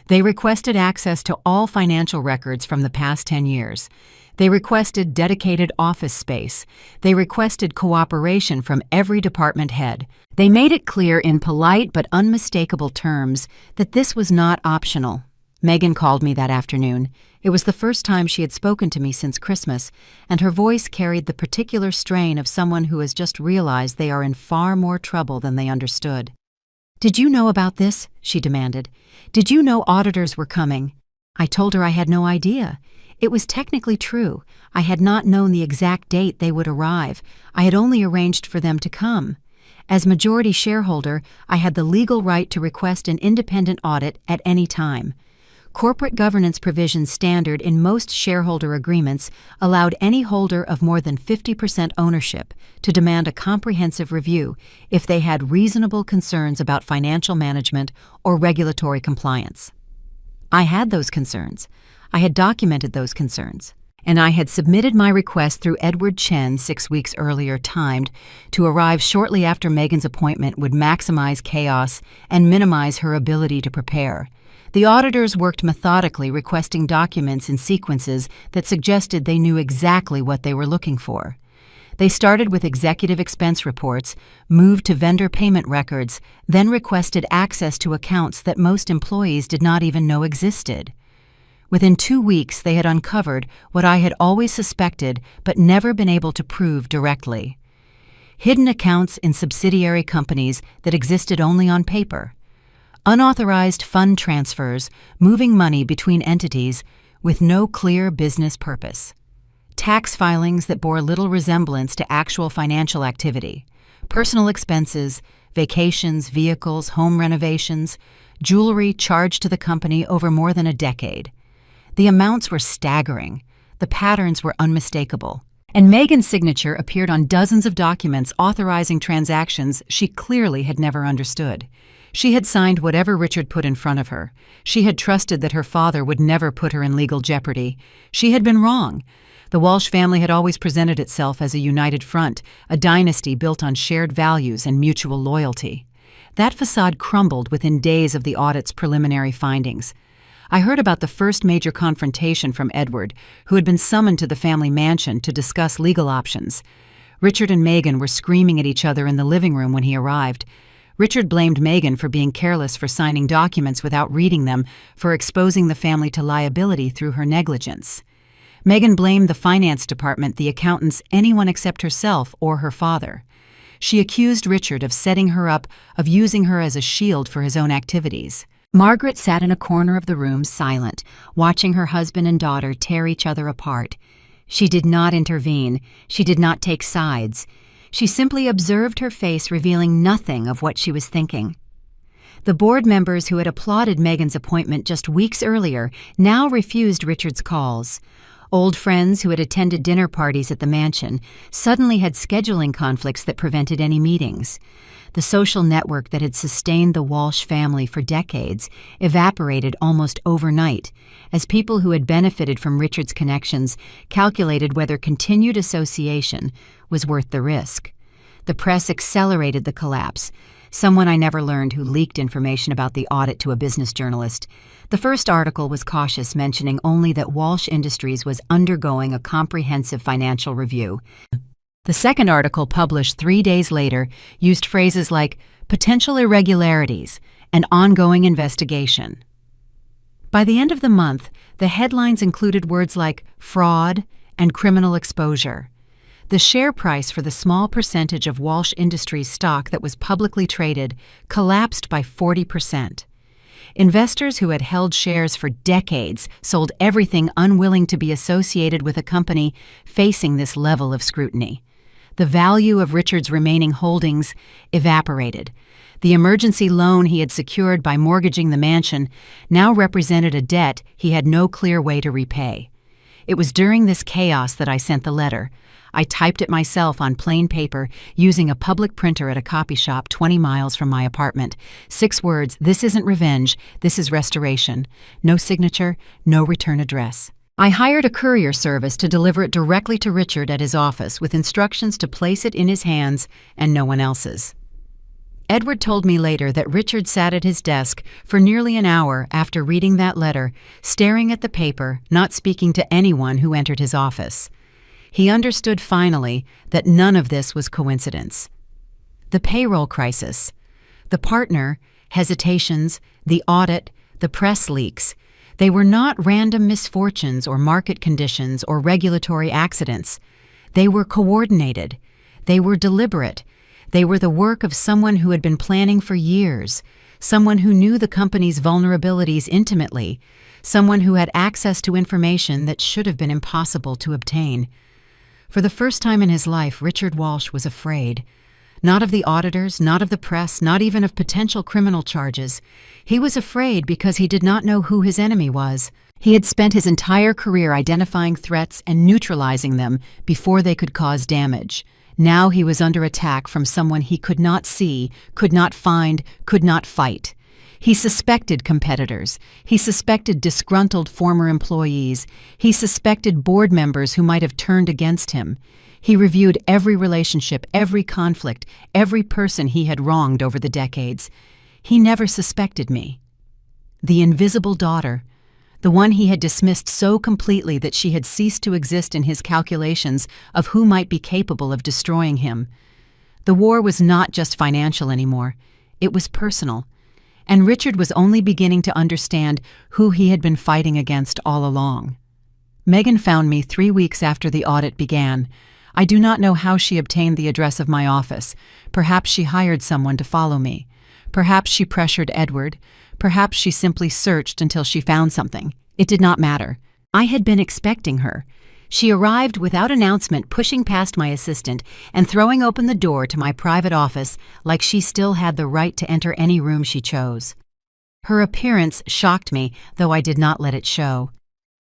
They requested access to all financial records from the past 10 years. They requested dedicated office space. They requested cooperation from every department head. They made it clear in polite but unmistakable terms that this was not optional. Megan called me that afternoon. It was the first time she had spoken to me since Christmas, and her voice carried the particular strain of someone who has just realized they are in far more trouble than they understood. "Did you know about this?" she demanded. "Did you know auditors were coming?" I told her I had no idea. It was technically true. I had not known the exact date they would arrive. I had only arranged for them to come. As majority shareholder, I had the legal right to request an independent audit at any time. Corporate governance provisions standard in most shareholder agreements allowed any holder of more than 50% ownership to demand a comprehensive review if they had reasonable concerns about financial management or regulatory compliance. I had those concerns. I had documented those concerns, and I had submitted my request through Edward Chen 6 weeks earlier, timed to arrive shortly after Megan's appointment would maximize chaos and minimize her ability to prepare. The auditors worked methodically, requesting documents in sequences that suggested they knew exactly what they were looking for. They started with executive expense reports, moved to vendor payment records, then requested access to accounts that most employees did not even know existed. Within 2 weeks, they had uncovered what I had always suspected but never been able to prove directly: hidden accounts in subsidiary companies that existed only on paper, unauthorized fund transfers moving money between entities with no clear business purpose, tax filings that bore little resemblance to actual financial activity, personal expenses, vacations, vehicles, home renovations, jewelry charged to the company over more than a decade. The amounts were staggering. The patterns were unmistakable. And Megan's signature appeared on dozens of documents authorizing transactions she clearly had never understood. She had signed whatever Richard put in front of her. She had trusted that her father would never put her in legal jeopardy. She had been wrong. The Walsh family had always presented itself as a united front, a dynasty built on shared values and mutual loyalty. That facade crumbled within days of the audit's preliminary findings. I heard about the first major confrontation from Edward, who had been summoned to the family mansion to discuss legal options. Richard and Megan were screaming at each other in the living room when he arrived. Richard blamed Megan for being careless, for signing documents without reading them, for exposing the family to liability through her negligence. Megan blamed the finance department, the accountants, anyone except herself or her father. She accused Richard of setting her up, of using her as a shield for his own activities. Margaret sat in a corner of the room, silent, watching her husband and daughter tear each other apart. She did not intervene. She did not take sides. She simply observed her face, revealing nothing of what she was thinking. The board members who had applauded Megan's appointment just weeks earlier now refused Richard's calls. Old friends who had attended dinner parties at the mansion suddenly had scheduling conflicts that prevented any meetings. The social network that had sustained the Walsh family for decades evaporated almost overnight, as people who had benefited from Richard's connections calculated whether continued association was worth the risk. The press accelerated the collapse. Someone I never learned who leaked information about the audit to a business journalist. The first article was cautious, mentioning only that Walsh Industries was undergoing a comprehensive financial review. The second article, published 3 days later, used phrases like potential irregularities and ongoing investigation. By the end of the month, the headlines included words like fraud and criminal exposure. The share price for the small percentage of Walsh Industries stock that was publicly traded collapsed by 40%. Investors who had held shares for decades sold everything, unwilling to be associated with a company facing this level of scrutiny. The value of Richard's remaining holdings evaporated. The emergency loan he had secured by mortgaging the mansion now represented a debt he had no clear way to repay. It was during this chaos that I sent the letter. I typed it myself on plain paper using a public printer at a copy shop 20 miles from my apartment. 6 words: this isn't revenge, this is restoration. No signature, no return address. I hired a courier service to deliver it directly to Richard at his office with instructions to place it in his hands and no one else's. Edward told me later that Richard sat at his desk for nearly an hour after reading that letter, staring at the paper, not speaking to anyone who entered his office. He understood finally that none of this was coincidence. The payroll crisis, the partner, hesitations, the audit, the press leaks, they were not random misfortunes or market conditions or regulatory accidents. They were coordinated. They were deliberate. They were the work of someone who had been planning for years, someone who knew the company's vulnerabilities intimately, someone who had access to information that should have been impossible to obtain. For the first time in his life, Richard Walsh was afraid. Not of the auditors, not of the press, not even of potential criminal charges. He was afraid because he did not know who his enemy was. He had spent his entire career identifying threats and neutralizing them before they could cause damage. Now he was under attack from someone he could not see, could not find, could not fight. He suspected competitors. He suspected disgruntled former employees. He suspected board members who might have turned against him. He reviewed every relationship, every conflict, every person he had wronged over the decades. He never suspected me. The invisible daughter, the one he had dismissed so completely that she had ceased to exist in his calculations of who might be capable of destroying him. The war was not just financial anymore. It was personal. And Richard was only beginning to understand who he had been fighting against all along. Megan found me 3 weeks after the audit began. I do not know how she obtained the address of my office. Perhaps she hired someone to follow me. Perhaps she pressured Edward. Perhaps she simply searched until she found something. It did not matter. I had been expecting her. She arrived without announcement, pushing past my assistant and throwing open the door to my private office like she still had the right to enter any room she chose. Her appearance shocked me, though I did not let it show.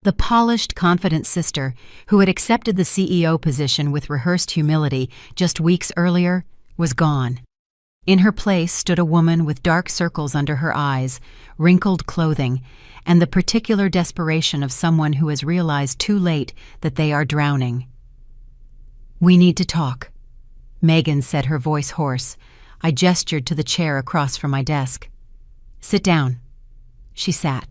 The polished, confident sister, who had accepted the CEO position with rehearsed humility just weeks earlier, was gone. In her place stood a woman with dark circles under her eyes, wrinkled clothing, and the particular desperation of someone who has realized too late that they are drowning. "We need to talk," Megan said, her voice hoarse. I gestured to the chair across from my desk. "Sit down." She sat.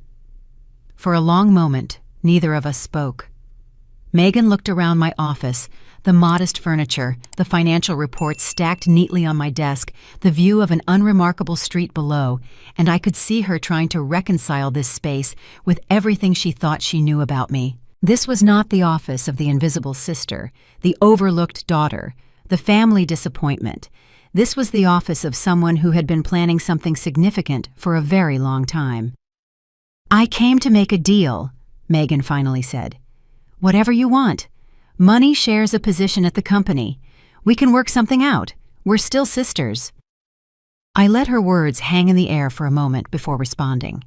For a long moment, neither of us spoke. Megan looked around my office, the modest furniture, the financial reports stacked neatly on my desk, the view of an unremarkable street below, and I could see her trying to reconcile this space with everything she thought she knew about me. This was not the office of the invisible sister, the overlooked daughter, the family disappointment. This was the office of someone who had been planning something significant for a very long time. "I came to make a deal," Megan finally said. "Whatever you want. Money shares a position at the company. We can work something out. We're still sisters." I let her words hang in the air for a moment before responding.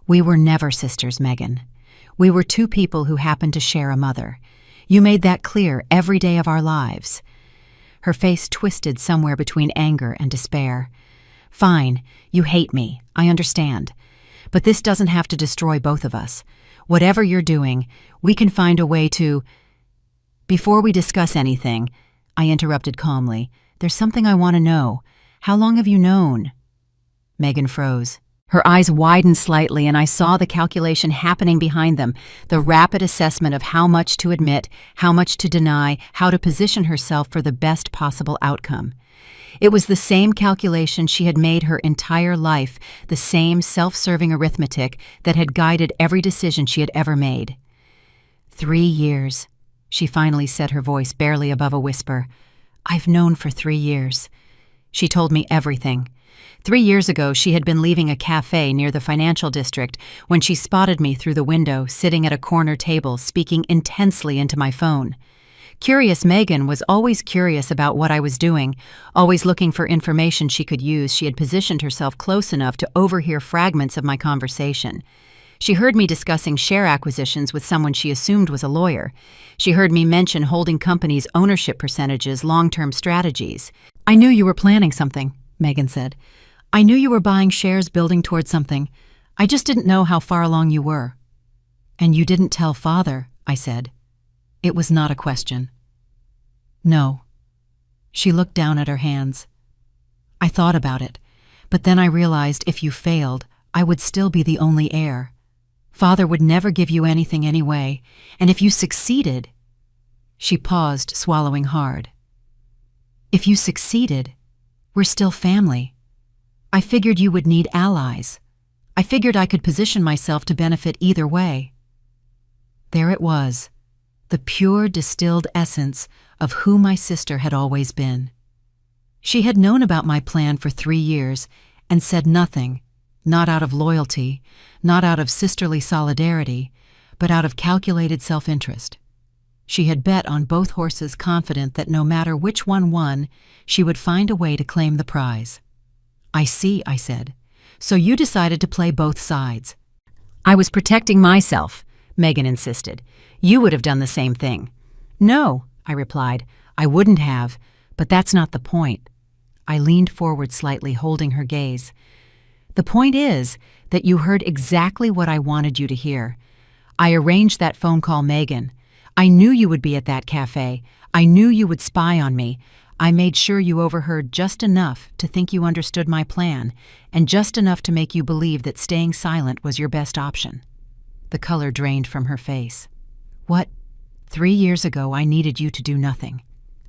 "We were never sisters, Megan. We were two people who happened to share a mother. You made that clear every day of our lives." Her face twisted somewhere between anger and despair. "Fine, you hate me, I understand. But this doesn't have to destroy both of us. Whatever you're doing, we can find a way to—" "Before we discuss anything," I interrupted calmly, "there's something I want to know. How long have you known?" Megan froze. Her eyes widened slightly, and I saw the calculation happening behind them, the rapid assessment of how much to admit, how much to deny, how to position herself for the best possible outcome. It was the same calculation she had made her entire life, the same self-serving arithmetic that had guided every decision she had ever made. 3 years, she finally said, her voice barely above a whisper. "I've known for 3 years." She told me everything. 3 years ago, she had been leaving a cafe near the financial district when she spotted me through the window, sitting at a corner table, speaking intensely into my phone. Curious Megan was always curious about what I was doing, always looking for information she could use. She had positioned herself close enough to overhear fragments of my conversation. She heard me discussing share acquisitions with someone she assumed was a lawyer. She heard me mention holding companies' ownership percentages, long-term strategies. "I knew you were planning something," Megan said. "I knew you were buying shares, building towards something. I just didn't know how far along you were." "And you didn't tell Father," I said. It was not a question. "No." She looked down at her hands. "I thought about it, but then I realized if you failed, I would still be the only heir. Father would never give you anything anyway, and if you succeeded—" She paused, swallowing hard. "If you succeeded, we're still family. I figured you would need allies. I figured I could position myself to benefit either way." There it was, the pure distilled essence of who my sister had always been. She had known about my plan for 3 years and said nothing, not out of loyalty, not out of sisterly solidarity, but out of calculated self-interest. She had bet on both horses, confident that no matter which one won, she would find a way to claim the prize. "I see," I said. "So you decided to play both sides." "I was protecting myself," Megan insisted. "You would have done the same thing." "No," I replied. "I wouldn't have, but that's not the point." I leaned forward slightly, holding her gaze. "The point is that you heard exactly what I wanted you to hear. I arranged that phone call, Megan. I knew you would be at that cafe. I knew you would spy on me. I made sure you overheard just enough to think you understood my plan, and just enough to make you believe that staying silent was your best option." The color drained from her face. "What? 3 years ago, I needed you to do nothing.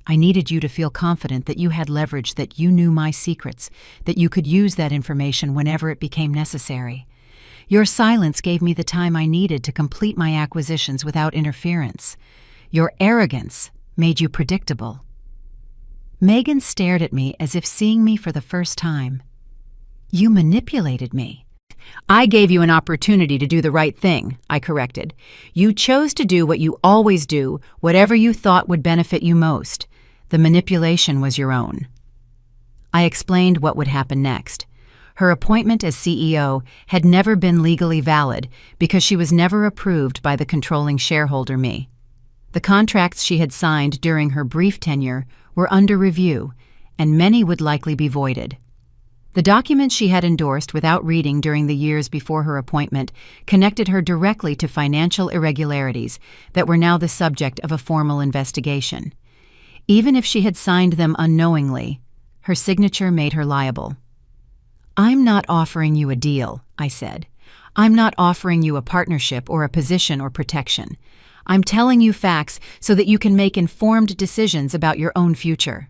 I needed you to feel confident that you had leverage, that you knew my secrets, that you could use that information whenever it became necessary. Your silence gave me the time I needed to complete my acquisitions without interference. Your arrogance made you predictable." Megan stared at me as if seeing me for the first time. "You manipulated me." "I gave you an opportunity to do the right thing," I corrected. "You chose to do what you always do, whatever you thought would benefit you most. The manipulation was your own." I explained what would happen next. Her appointment as CEO had never been legally valid because she was never approved by the controlling shareholder, me. The contracts she had signed during her brief tenure were under review, and many would likely be voided. The documents she had endorsed without reading during the years before her appointment connected her directly to financial irregularities that were now the subject of a formal investigation. Even if she had signed them unknowingly, her signature made her liable. "I'm not offering you a deal," I said. "I'm not offering you a partnership or a position or protection. I'm telling you facts so that you can make informed decisions about your own future."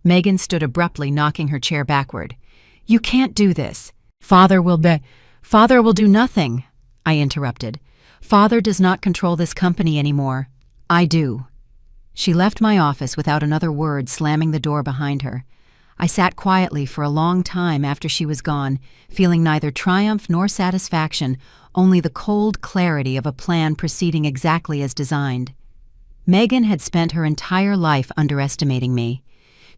Megan stood abruptly, knocking her chair backward. "You can't do this. Father will do nothing," I interrupted. "Father does not control this company anymore. I do." She left my office without another word, slamming the door behind her. I sat quietly for a long time after she was gone, feeling neither triumph nor satisfaction, only the cold clarity of a plan proceeding exactly as designed. Megan had spent her entire life underestimating me.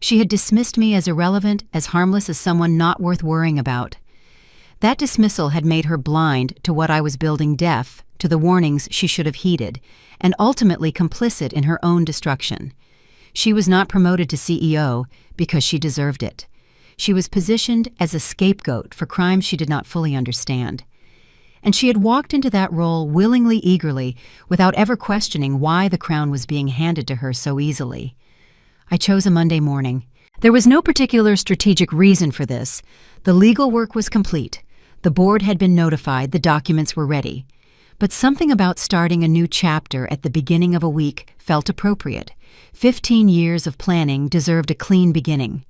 She had dismissed me as irrelevant, as harmless as someone not worth worrying about. That dismissal had made her blind to what I was building, deaf to the warnings she should have heeded, and ultimately complicit in her own destruction. She was not promoted to CEO because she deserved it. She was positioned as a scapegoat for crimes she did not fully understand. And she had walked into that role willingly, eagerly, without ever questioning why the crown was being handed to her so easily. I chose a Monday morning. There was no particular strategic reason for this. The legal work was complete. The board had been notified, the documents were ready. But something about starting a new chapter at the beginning of a week felt appropriate. 15 years of planning deserved a clean beginning.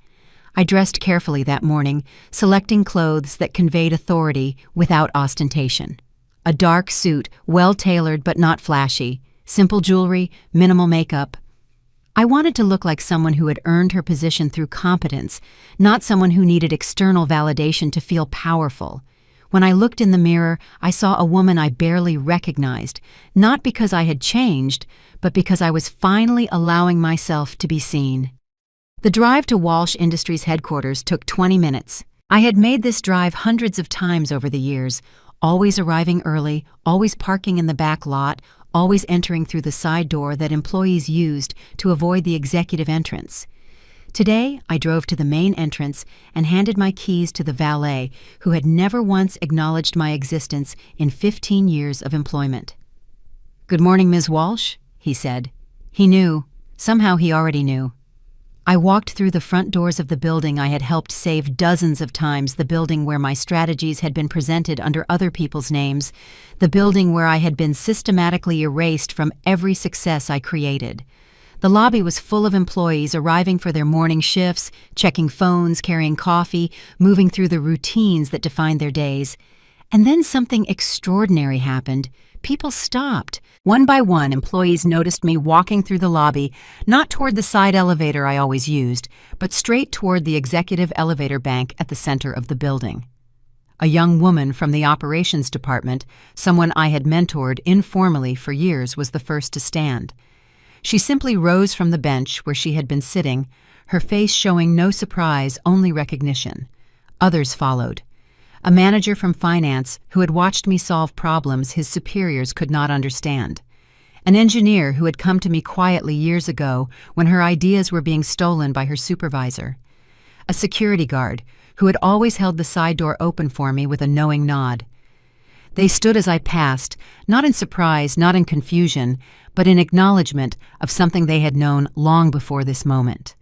I dressed carefully that morning, selecting clothes that conveyed authority without ostentation. A dark suit, well-tailored but not flashy, simple jewelry, minimal makeup. I wanted to look like someone who had earned her position through competence, not someone who needed external validation to feel powerful. When I looked in the mirror, I saw a woman I barely recognized, not because I had changed, but because I was finally allowing myself to be seen. The drive to Walsh Industries headquarters took 20 minutes. I had made this drive hundreds of times over the years, always arriving early, always parking in the back lot, always entering through the side door that employees used to avoid the executive entrance. Today, I drove to the main entrance and handed my keys to the valet, who had never once acknowledged my existence in 15 years of employment. "Good morning, Ms. Walsh," he said. He knew. Somehow he already knew. I walked through the front doors of the building I had helped save dozens of times, the building where my strategies had been presented under other people's names, the building where I had been systematically erased from every success I created. The lobby was full of employees arriving for their morning shifts, checking phones, carrying coffee, moving through the routines that defined their days. And then something extraordinary happened. People stopped. One by one, employees noticed me walking through the lobby, not toward the side elevator I always used, but straight toward the executive elevator bank at the center of the building. A young woman from the operations department, someone I had mentored informally for years, was the first to stand. She simply rose from the bench where she had been sitting, her face showing no surprise, only recognition. Others followed. A manager from finance who had watched me solve problems his superiors could not understand. An engineer who had come to me quietly years ago when her ideas were being stolen by her supervisor. A security guard who had always held the side door open for me with a knowing nod. They stood as I passed, not in surprise, not in confusion, but in acknowledgement of something they had known long before this moment.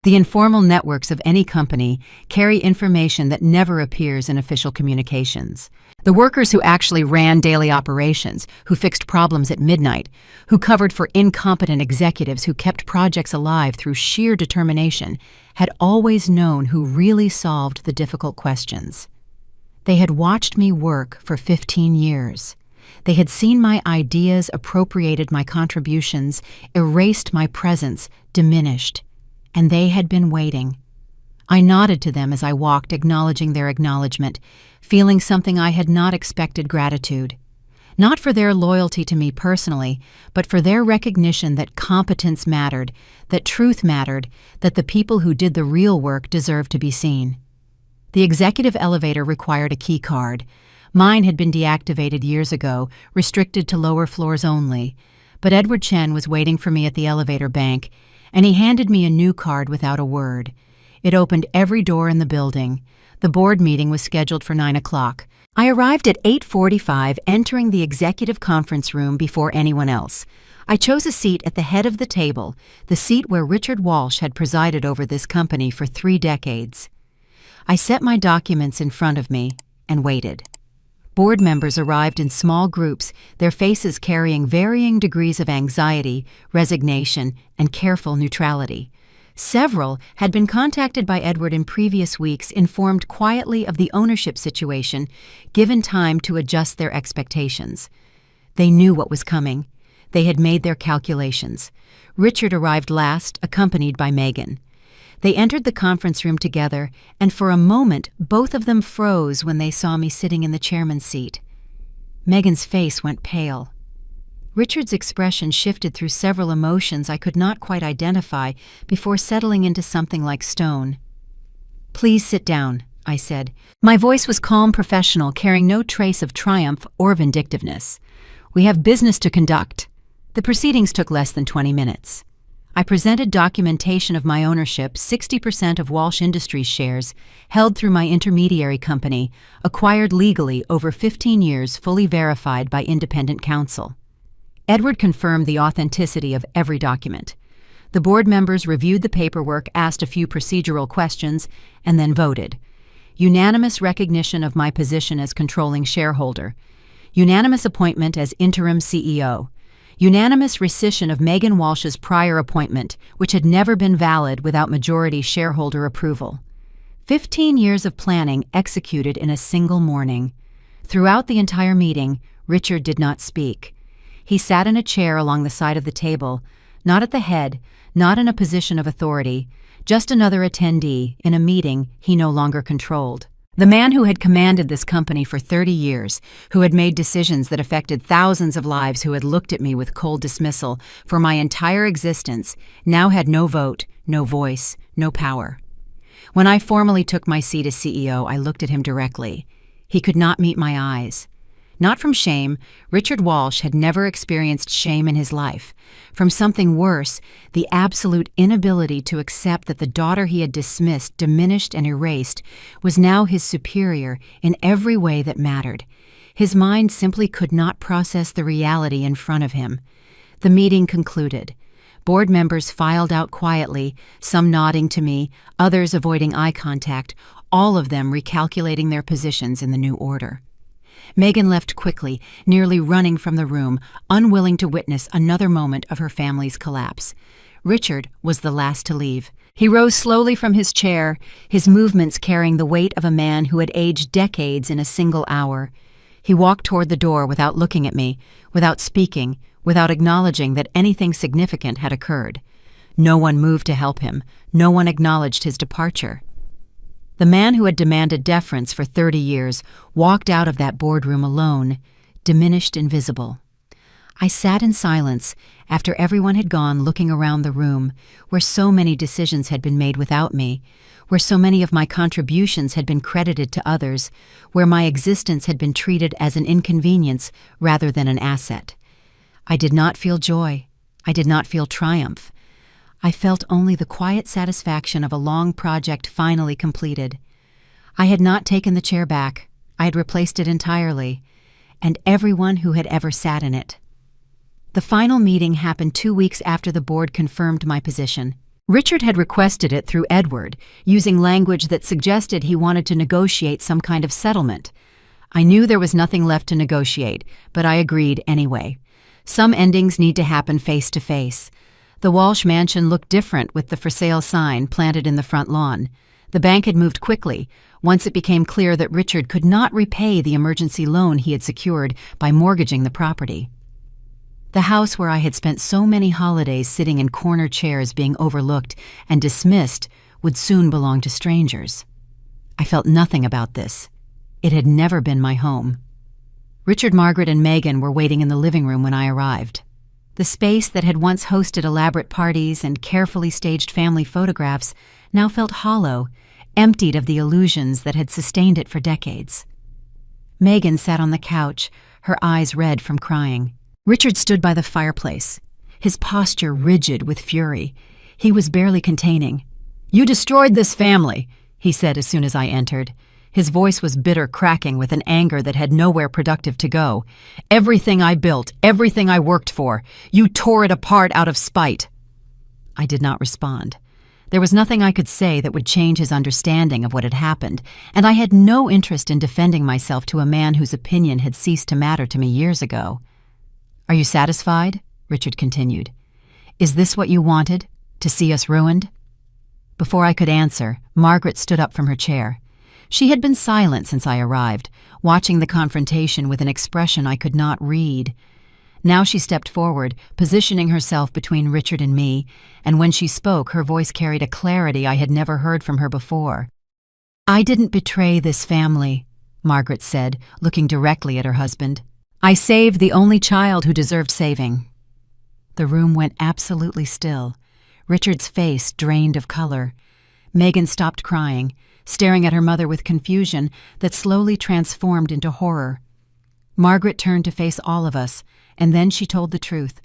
The informal networks of any company carry information that never appears in official communications. The workers who actually ran daily operations, who fixed problems at midnight, who covered for incompetent executives who kept projects alive through sheer determination, had always known who really solved the difficult questions. They had watched me work for 15 years. They had seen my ideas, appropriated my contributions, erased my presence, diminished. And they had been waiting. I nodded to them as I walked, acknowledging their acknowledgement, feeling something I had not expected: gratitude. Not for their loyalty to me personally, but for their recognition that competence mattered, that truth mattered, that the people who did the real work deserved to be seen. The executive elevator required a key card. Mine had been deactivated years ago, restricted to lower floors only. But Edward Chen was waiting for me at the elevator bank, and he handed me a new card without a word. It opened every door in the building. The board meeting was scheduled for 9 o'clock. I arrived at 8:45, entering the executive conference room before anyone else. I chose a seat at the head of the table, the seat where Richard Walsh had presided over this company for 3 decades. I set my documents in front of me and waited. Board members arrived in small groups, their faces carrying varying degrees of anxiety, resignation, and careful neutrality. Several had been contacted by Edward in previous weeks, informed quietly of the ownership situation, given time to adjust their expectations. They knew what was coming. They had made their calculations. Richard arrived last, accompanied by Megan. They entered the conference room together, and for a moment both of them froze when they saw me sitting in the chairman's seat. Megan's face went pale. Richard's expression shifted through several emotions I could not quite identify before settling into something like stone. "Please sit down," I said. My voice was calm, professional, carrying no trace of triumph or vindictiveness. "We have business to conduct." The proceedings took less than 20 minutes. I presented documentation of my ownership, 60% of Walsh Industries shares, held through my intermediary company, acquired legally over 15 years, fully verified by independent counsel. Edward confirmed the authenticity of every document. The board members reviewed the paperwork, asked a few procedural questions, and then voted. Unanimous recognition of my position as controlling shareholder. Unanimous appointment as interim CEO. Unanimous rescission of Megan Walsh's prior appointment, which had never been valid without majority shareholder approval. 15 years of planning executed in a single morning. Throughout the entire meeting, Richard did not speak. He sat in a chair along the side of the table, not at the head, not in a position of authority, just another attendee in a meeting he no longer controlled. The man who had commanded this company for 30 years, who had made decisions that affected thousands of lives, who had looked at me with cold dismissal for my entire existence, now had no vote, no voice, no power. When I formally took my seat as CEO, I looked at him directly. He could not meet my eyes. Not from shame. Richard Walsh had never experienced shame in his life. From something worse, the absolute inability to accept that the daughter he had dismissed, diminished, and erased was now his superior in every way that mattered. His mind simply could not process the reality in front of him. The meeting concluded. Board members filed out quietly, some nodding to me, others avoiding eye contact, all of them recalculating their positions in the new order. Megan left quickly, nearly running from the room, unwilling to witness another moment of her family's collapse. Richard was the last to leave. He rose slowly from his chair, his movements carrying the weight of a man who had aged decades in a single hour. He walked toward the door without looking at me, without speaking, without acknowledging that anything significant had occurred. No one moved to help him. No one acknowledged his departure. The man who had demanded deference for 30 years walked out of that boardroom alone, diminished, invisible. I sat in silence after everyone had gone, looking around the room, where so many decisions had been made without me, where so many of my contributions had been credited to others, where my existence had been treated as an inconvenience rather than an asset. I did not feel joy. I did not feel triumph. I felt only the quiet satisfaction of a long project finally completed. I had not taken the chair back. I had replaced it entirely, and everyone who had ever sat in it. The final meeting happened 2 weeks after the board confirmed my position. Richard had requested it through Edward, using language that suggested he wanted to negotiate some kind of settlement. I knew there was nothing left to negotiate, but I agreed anyway. Some endings need to happen face to face. The Walsh mansion looked different with the for sale sign planted in the front lawn. The bank had moved quickly, once it became clear that Richard could not repay the emergency loan he had secured by mortgaging the property. The house where I had spent so many holidays sitting in corner chairs being overlooked and dismissed would soon belong to strangers. I felt nothing about this. It had never been my home. Richard, Margaret, and Megan were waiting in the living room when I arrived. The space that had once hosted elaborate parties and carefully staged family photographs now felt hollow, emptied of the illusions that had sustained it for decades. Megan sat on the couch, her eyes red from crying. Richard stood by the fireplace, his posture rigid with fury. He was barely containing. "You destroyed this family," he said as soon as I entered. His voice was bitter, cracking with an anger that had nowhere productive to go. "Everything I built, everything I worked for, you tore it apart out of spite." I did not respond. There was nothing I could say that would change his understanding of what had happened, and I had no interest in defending myself to a man whose opinion had ceased to matter to me years ago. "Are you satisfied?" Richard continued. "Is this what you wanted, to see us ruined?" Before I could answer, Margaret stood up from her chair. She had been silent since I arrived, watching the confrontation with an expression I could not read. Now she stepped forward, positioning herself between Richard and me, and when she spoke, her voice carried a clarity I had never heard from her before. "I didn't betray this family," Margaret said, looking directly at her husband. "I saved the only child who deserved saving." The room went absolutely still. Richard's face drained of color. Megan stopped crying. staring at her mother with confusion that slowly transformed into horror. Margaret turned to face all of us, and then she told the truth.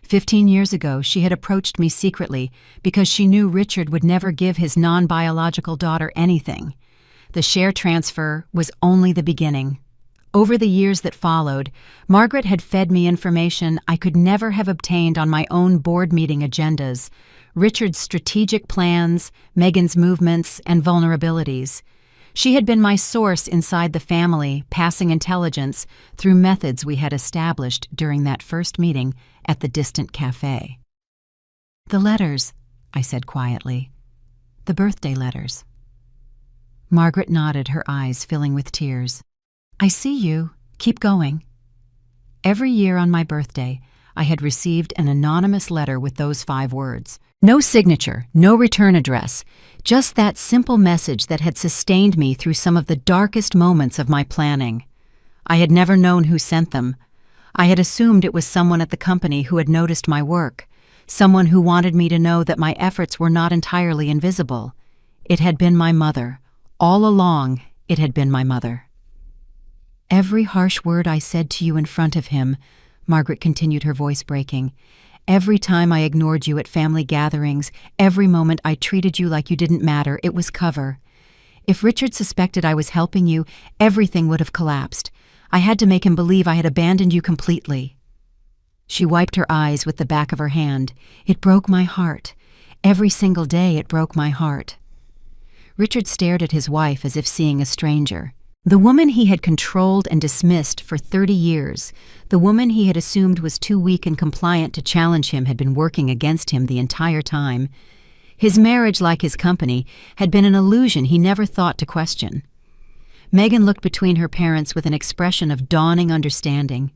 15 years ago, she had approached me secretly because she knew Richard would never give his non-biological daughter anything. The share transfer was only the beginning. Over the years that followed, Margaret had fed me information I could never have obtained on my own board meeting agendas, Richard's strategic plans, Megan's movements, and vulnerabilities. She had been my source inside the family, passing intelligence through methods we had established during that first meeting at the distant cafe. "The letters," I said quietly. "The birthday letters." Margaret nodded, her eyes filling with tears. "I see you. Keep going." Every year on my birthday, I had received an anonymous letter with those 5 words. No signature, no return address, just that simple message that had sustained me through some of the darkest moments of my planning. I had never known who sent them. I had assumed it was someone at the company who had noticed my work, someone who wanted me to know that my efforts were not entirely invisible. It had been my mother. All along, it had been my mother. "Every harsh word I said to you in front of him," Margaret continued, her voice breaking. "Every time I ignored you at family gatherings, every moment I treated you like you didn't matter, it was cover. If Richard suspected I was helping you, everything would have collapsed. I had to make him believe I had abandoned you completely." She wiped her eyes with the back of her hand. "It broke my heart. Every single day it broke my heart." Richard stared at his wife as if seeing a stranger. The woman he had controlled and dismissed for 30 years, the woman he had assumed was too weak and compliant to challenge him, had been working against him the entire time. His marriage, like his company, had been an illusion he never thought to question. Megan looked between her parents with an expression of dawning understanding.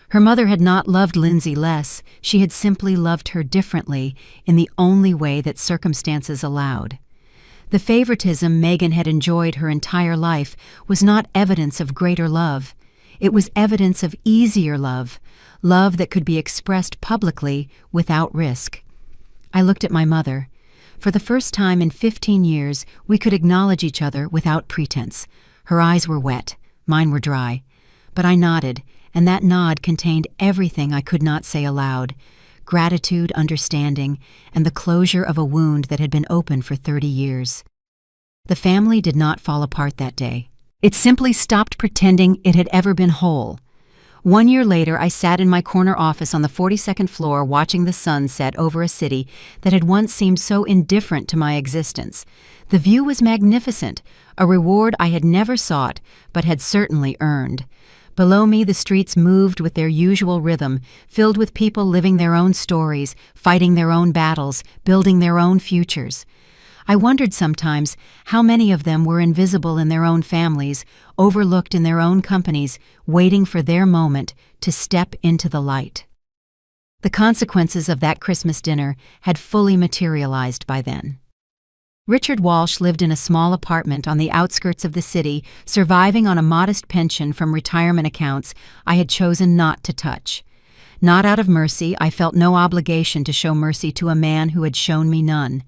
Her mother had not loved Lindsay less, she had simply loved her differently in the only way that circumstances allowed. The favoritism Megan had enjoyed her entire life was not evidence of greater love. It was evidence of easier love, love that could be expressed publicly without risk. I looked at my mother. For the first time in 15 years, we could acknowledge each other without pretense. Her eyes were wet, mine were dry. But I nodded, and that nod contained everything I could not say aloud: gratitude, understanding, and the closure of a wound that had been open for 30 years. The family did not fall apart that day. It simply stopped pretending it had ever been whole. 1 year later, I sat in my corner office on the 42nd floor watching the sun set over a city that had once seemed so indifferent to my existence. The view was magnificent, a reward I had never sought, but had certainly earned. Below me, the streets moved with their usual rhythm, filled with people living their own stories, fighting their own battles, building their own futures. I wondered sometimes how many of them were invisible in their own families, overlooked in their own companies, waiting for their moment to step into the light. The consequences of that Christmas dinner had fully materialized by then. Richard Walsh lived in a small apartment on the outskirts of the city, surviving on a modest pension from retirement accounts I had chosen not to touch. Not out of mercy, I felt no obligation to show mercy to a man who had shown me none.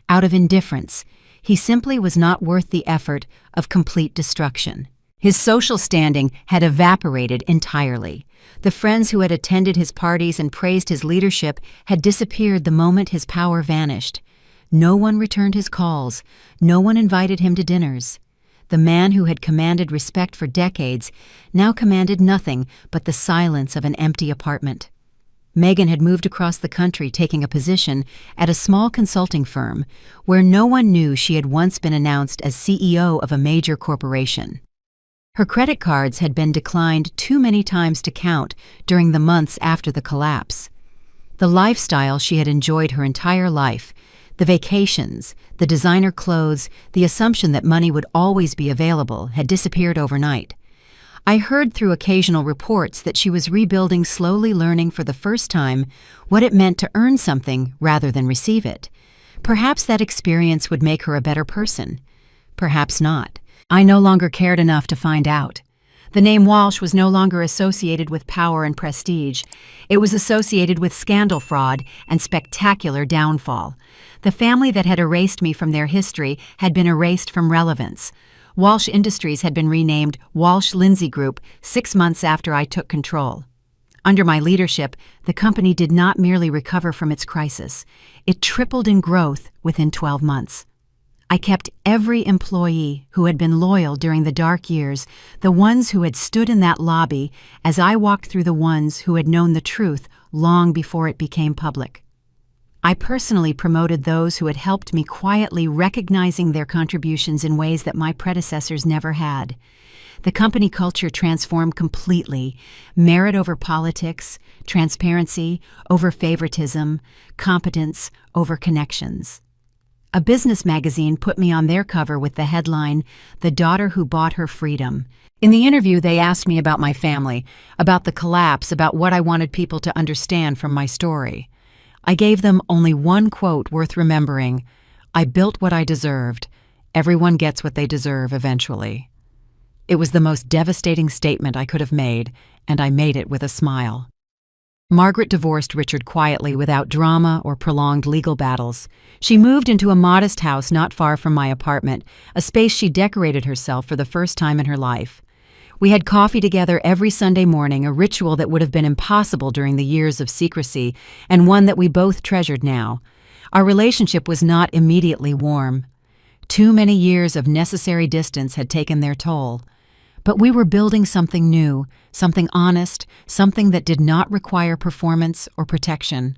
Out of indifference, he simply was not worth the effort of complete destruction. His social standing had evaporated entirely. The friends who had attended his parties and praised his leadership had disappeared the moment his power vanished. No one returned his calls. No one invited him to dinners. The man who had commanded respect for decades now commanded nothing but the silence of an empty apartment. Megan had moved across the country, taking a position at a small consulting firm where no one knew she had once been announced as CEO of a major corporation. Her credit cards had been declined too many times to count during the months after the collapse. The lifestyle she had enjoyed her entire life, the vacations, the designer clothes, the assumption that money would always be available, had disappeared overnight. I heard through occasional reports that she was rebuilding, slowly learning for the first time what it meant to earn something rather than receive it. Perhaps that experience would make her a better person. Perhaps not. I no longer cared enough to find out. The name Walsh was no longer associated with power and prestige. It was associated with scandal, fraud, and spectacular downfall. The family that had erased me from their history had been erased from relevance. Walsh Industries had been renamed Walsh Lindsay Group 6 months after I took control. Under my leadership, the company did not merely recover from its crisis. It tripled in growth within 12 months. I kept every employee who had been loyal during the dark years, the ones who had stood in that lobby as I walked through the ones who had known the truth long before it became public. I personally promoted those who had helped me quietly, recognizing their contributions in ways that my predecessors never had. The company culture transformed completely: merit over politics, transparency over favoritism, competence over connections. A business magazine put me on their cover with the headline, "The Daughter Who Bought Her Freedom." In the interview, they asked me about my family, about the collapse, about what I wanted people to understand from my story. I gave them only one quote worth remembering: "I built what I deserved. Everyone gets what they deserve eventually." It was the most devastating statement I could have made, and I made it with a smile. Margaret divorced Richard quietly, without drama or prolonged legal battles. She moved into a modest house not far from my apartment, a space she decorated herself for the first time in her life. We had coffee together every Sunday morning, a ritual that would have been impossible during the years of secrecy, and one that we both treasured now. Our relationship was not immediately warm. Too many years of necessary distance had taken their toll. But we were building something new, something honest, something that did not require performance or protection.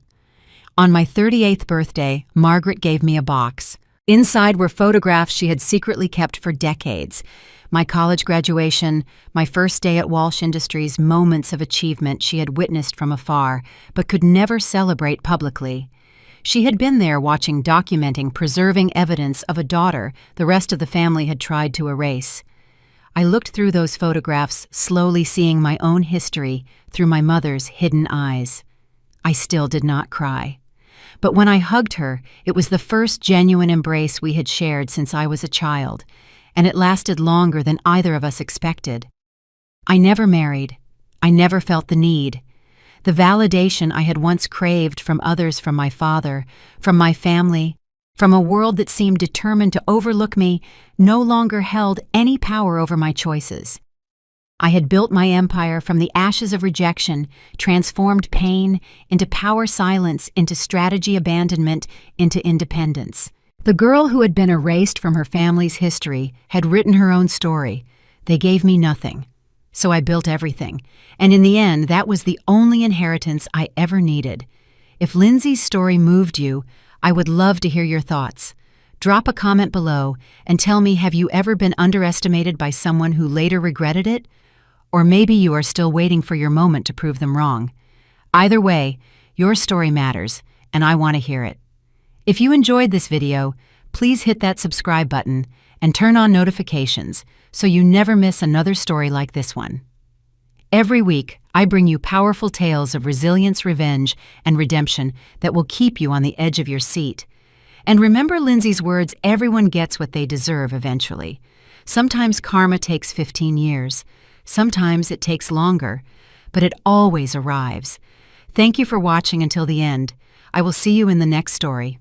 On my 38th birthday, Margaret gave me a box. Inside were photographs she had secretly kept for decades. My college graduation, my first day at Walsh Industries, moments of achievement she had witnessed from afar, but could never celebrate publicly. She had been there watching, documenting, preserving evidence of a daughter the rest of the family had tried to erase. I looked through those photographs, slowly seeing my own history through my mother's hidden eyes. I still did not cry. But when I hugged her, it was the first genuine embrace we had shared since I was a child, and it lasted longer than either of us expected. I never married. I never felt the need. The validation I had once craved from others, from my father, from my family, from a world that seemed determined to overlook me, no longer held any power over my choices. I had built my empire from the ashes of rejection, transformed pain into power, silence into strategy, abandonment into independence. The girl who had been erased from her family's history had written her own story. They gave me nothing, so I built everything, and in the end, that was the only inheritance I ever needed. If Lindsay's story moved you, I would love to hear your thoughts. Drop a comment below and tell me, have you ever been underestimated by someone who later regretted it? Or maybe you are still waiting for your moment to prove them wrong. Either way, your story matters, and I want to hear it. If you enjoyed this video, please hit that subscribe button and turn on notifications so you never miss another story like this one. Every week, I bring you powerful tales of resilience, revenge, and redemption that will keep you on the edge of your seat. And remember Lindsay's words, everyone gets what they deserve eventually. Sometimes karma takes 15 years. Sometimes it takes longer, but it always arrives. Thank you for watching until the end. I will see you in the next story.